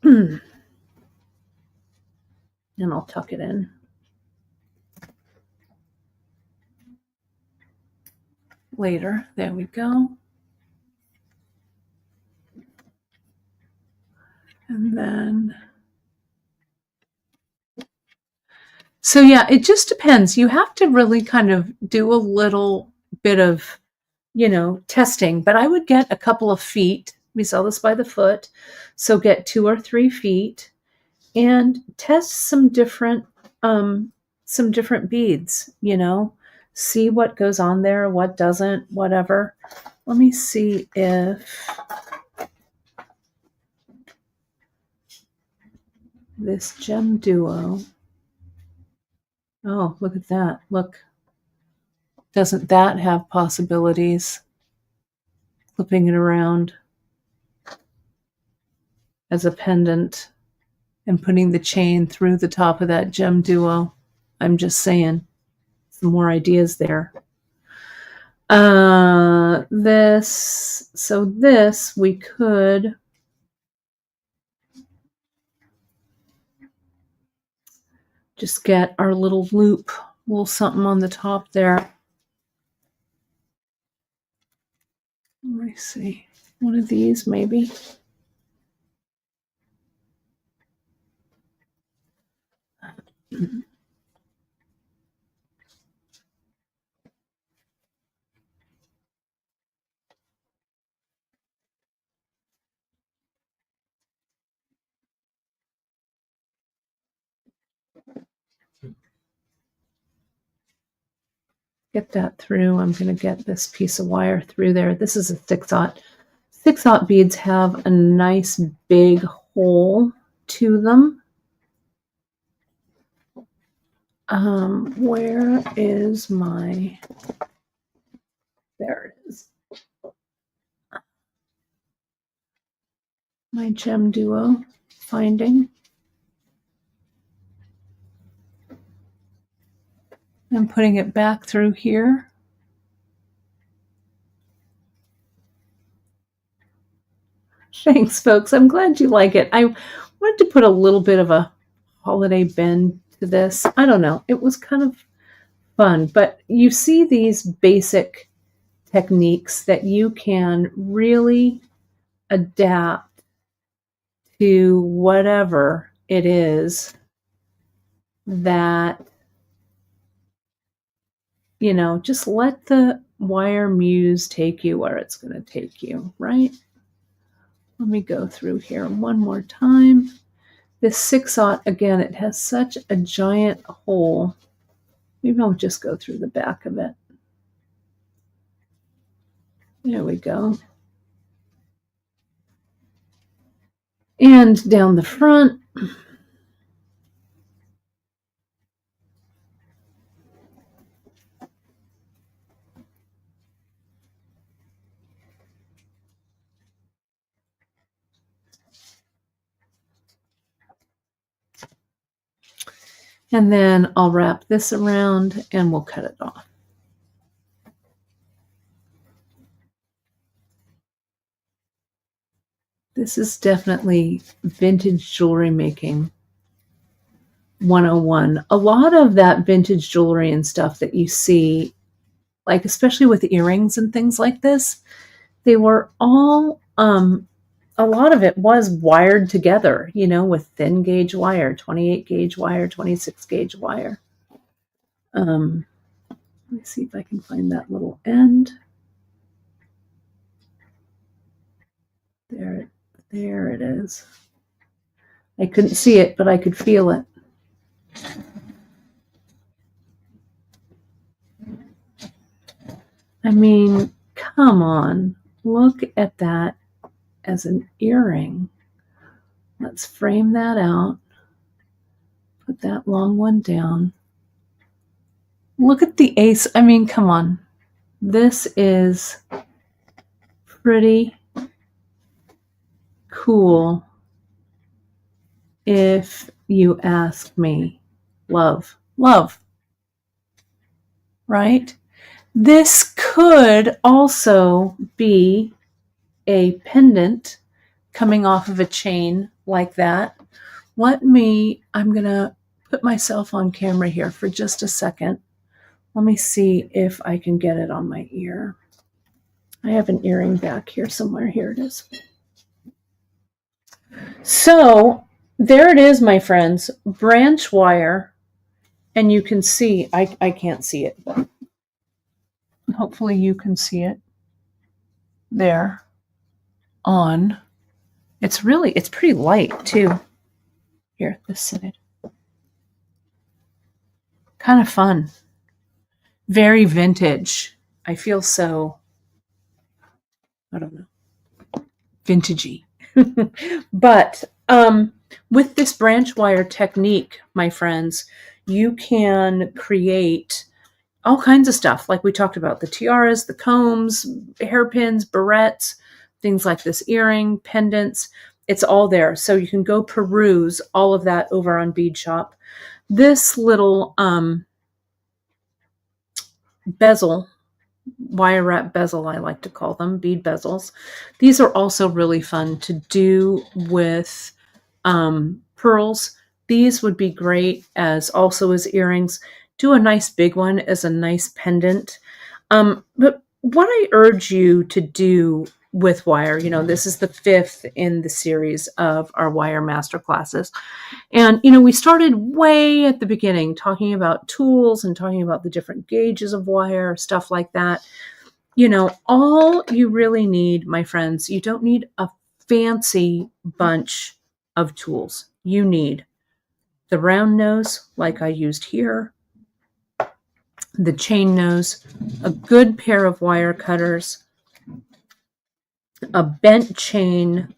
And I'll tuck it in. Later. There we go. And then, so yeah, it just depends. You have to really kind of do a little bit of, testing, but I would get a couple of feet. We sell this by the foot. So get 2 or 3 feet and test some different beads, see what goes on there, what doesn't, whatever. Let me see if this gem duo. Oh, look at that. Look. Doesn't that have possibilities? Flipping it around as a pendant and putting the chain through the top of that gem duo. I'm just saying, some more ideas there. This we could just get our little loop, little something on the top there. Let me see, one of these maybe. Get that through. I'm going to get this piece of wire through there. This is a 6/0. 6/0 beads have a nice big hole to them. Where is my, there it is. My gem duo finding. I'm putting it back through here. Thanks, folks. I'm glad you like it. I wanted to put a little bit of a holiday bend to this. I don't know. It was kind of fun, but you see these basic techniques that you can really adapt to whatever it is that, just let the wire muse take you where it's going to take you, right? Let me go through here one more time. This 6/0, again, it has such a giant hole. Maybe I'll just go through the back of it. There we go. And down the front. And then I'll wrap this around and we'll cut it off. This is definitely vintage jewelry making 101. A lot of that vintage jewelry and stuff that you see, like especially with earrings and things like this, they were all a lot of it was wired together, with thin gauge wire, 28 gauge wire, 26 gauge wire. Let me see if I can find that little end. There it is. I couldn't see it, but I could feel it. I mean, come on. Look at that as an earring. Let's frame that out. Put that long one down. Look at the ace. I mean, come on. This is pretty cool, if you ask me. Love. Right? This could also be a pendant coming off of a chain like that. I'm going to put myself on camera here for just a second. Let me see if I can get it on my ear. I have an earring back here somewhere. Here it is. So there it is, my friends. Branch wire. And you can see, I can't see it, but hopefully you can see it there on. It's pretty light too. Here, this side. Kind of fun. Very vintage. I feel so, I don't know, vintagey. But with this branch wire technique, my friends, you can create all kinds of stuff like we talked about, the tiaras, the combs, hairpins, barrettes, things like this, earring, pendants. It's all there. So you can go peruse all of that over on Beadshop. This little bezel, wire wrap bezel, I like to call them, bead bezels. These are also really fun to do with pearls. These would be great as earrings. Do a nice big one as a nice pendant. But what I urge you to do with wire, this is the 5th in the series of our wire masterclasses. And, we started way at the beginning talking about tools and talking about the different gauges of wire, stuff like that. All you really need, my friends, you don't need a fancy bunch of tools. You need the round nose, like I used here, the chain nose, a good pair of wire cutters, a bent chain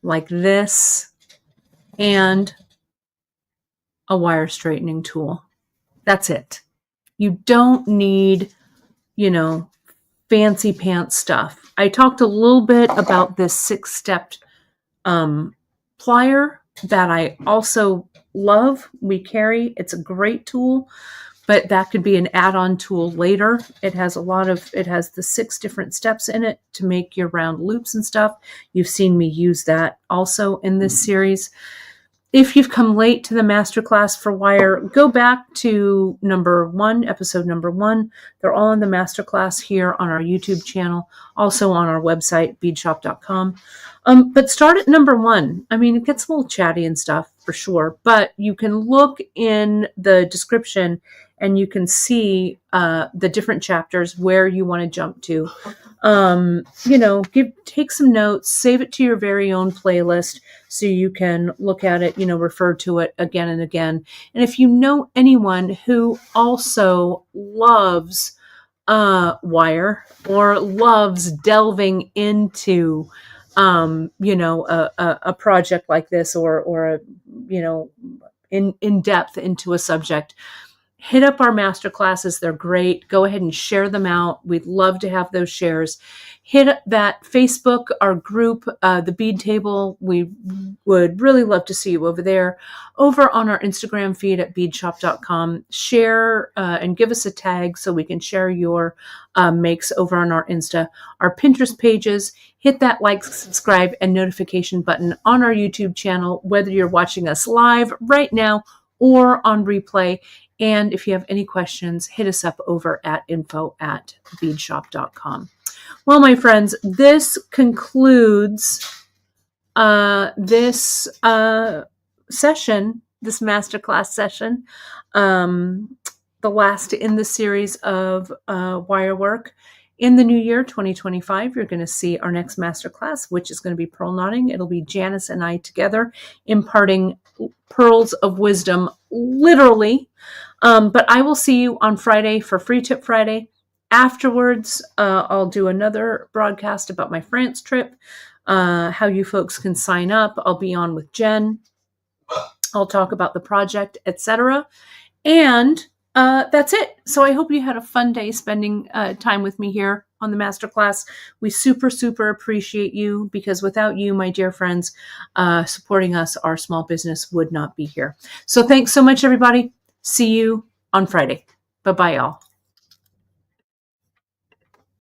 like this, and a wire straightening tool. That's it. You don't need, fancy pants stuff. I talked a little bit about this 6-step plier that I also love. We carry. It's a great tool, but that could be an add-on tool later. It has the 6 different steps in it to make your round loops and stuff. You've seen me use that also in this series. If you've come late to the masterclass for wire, go back to episode number 1. They're all in the masterclass here on our YouTube channel, also on our website, beadshop.com. But start at number 1. I mean, it gets a little chatty and stuff for sure, but you can look in the description and you can see the different chapters where you want to jump to. Take some notes, save it to your very own playlist so you can look at it, refer to it again and again. And if you know anyone who also loves wire or loves delving into a project like this or in depth into a subject, hit up our master classes. They're great. Go ahead and share them out. We'd love to have those shares. Hit that Facebook, our group, the Bead Table. We would really love to see you over there. Over on our Instagram feed at beadshop.com. Share and give us a tag so we can share your makes over on our Insta. Our Pinterest pages. Hit that like, subscribe, and notification button on our YouTube channel, whether you're watching us live right now or on replay. And if you have any questions, hit us up over at info@beadshop.com. Well, my friends, this concludes this session, this masterclass session, the last in the series of wire work. In the new year, 2025, you're going to see our next masterclass, which is going to be pearl knotting. It'll be Janice and I together imparting pearls of wisdom, literally. But I will see you on Friday for Free Tip Friday. Afterwards, I'll do another broadcast about my France trip, how you folks can sign up. I'll be on with Jen. I'll talk about the project, etc. And that's it. So I hope you had a fun day spending time with me here on the masterclass. We super, super appreciate you, because without you, my dear friends, supporting us, our small business would not be here. So thanks so much, everybody. See you on Friday. Bye-bye, y'all.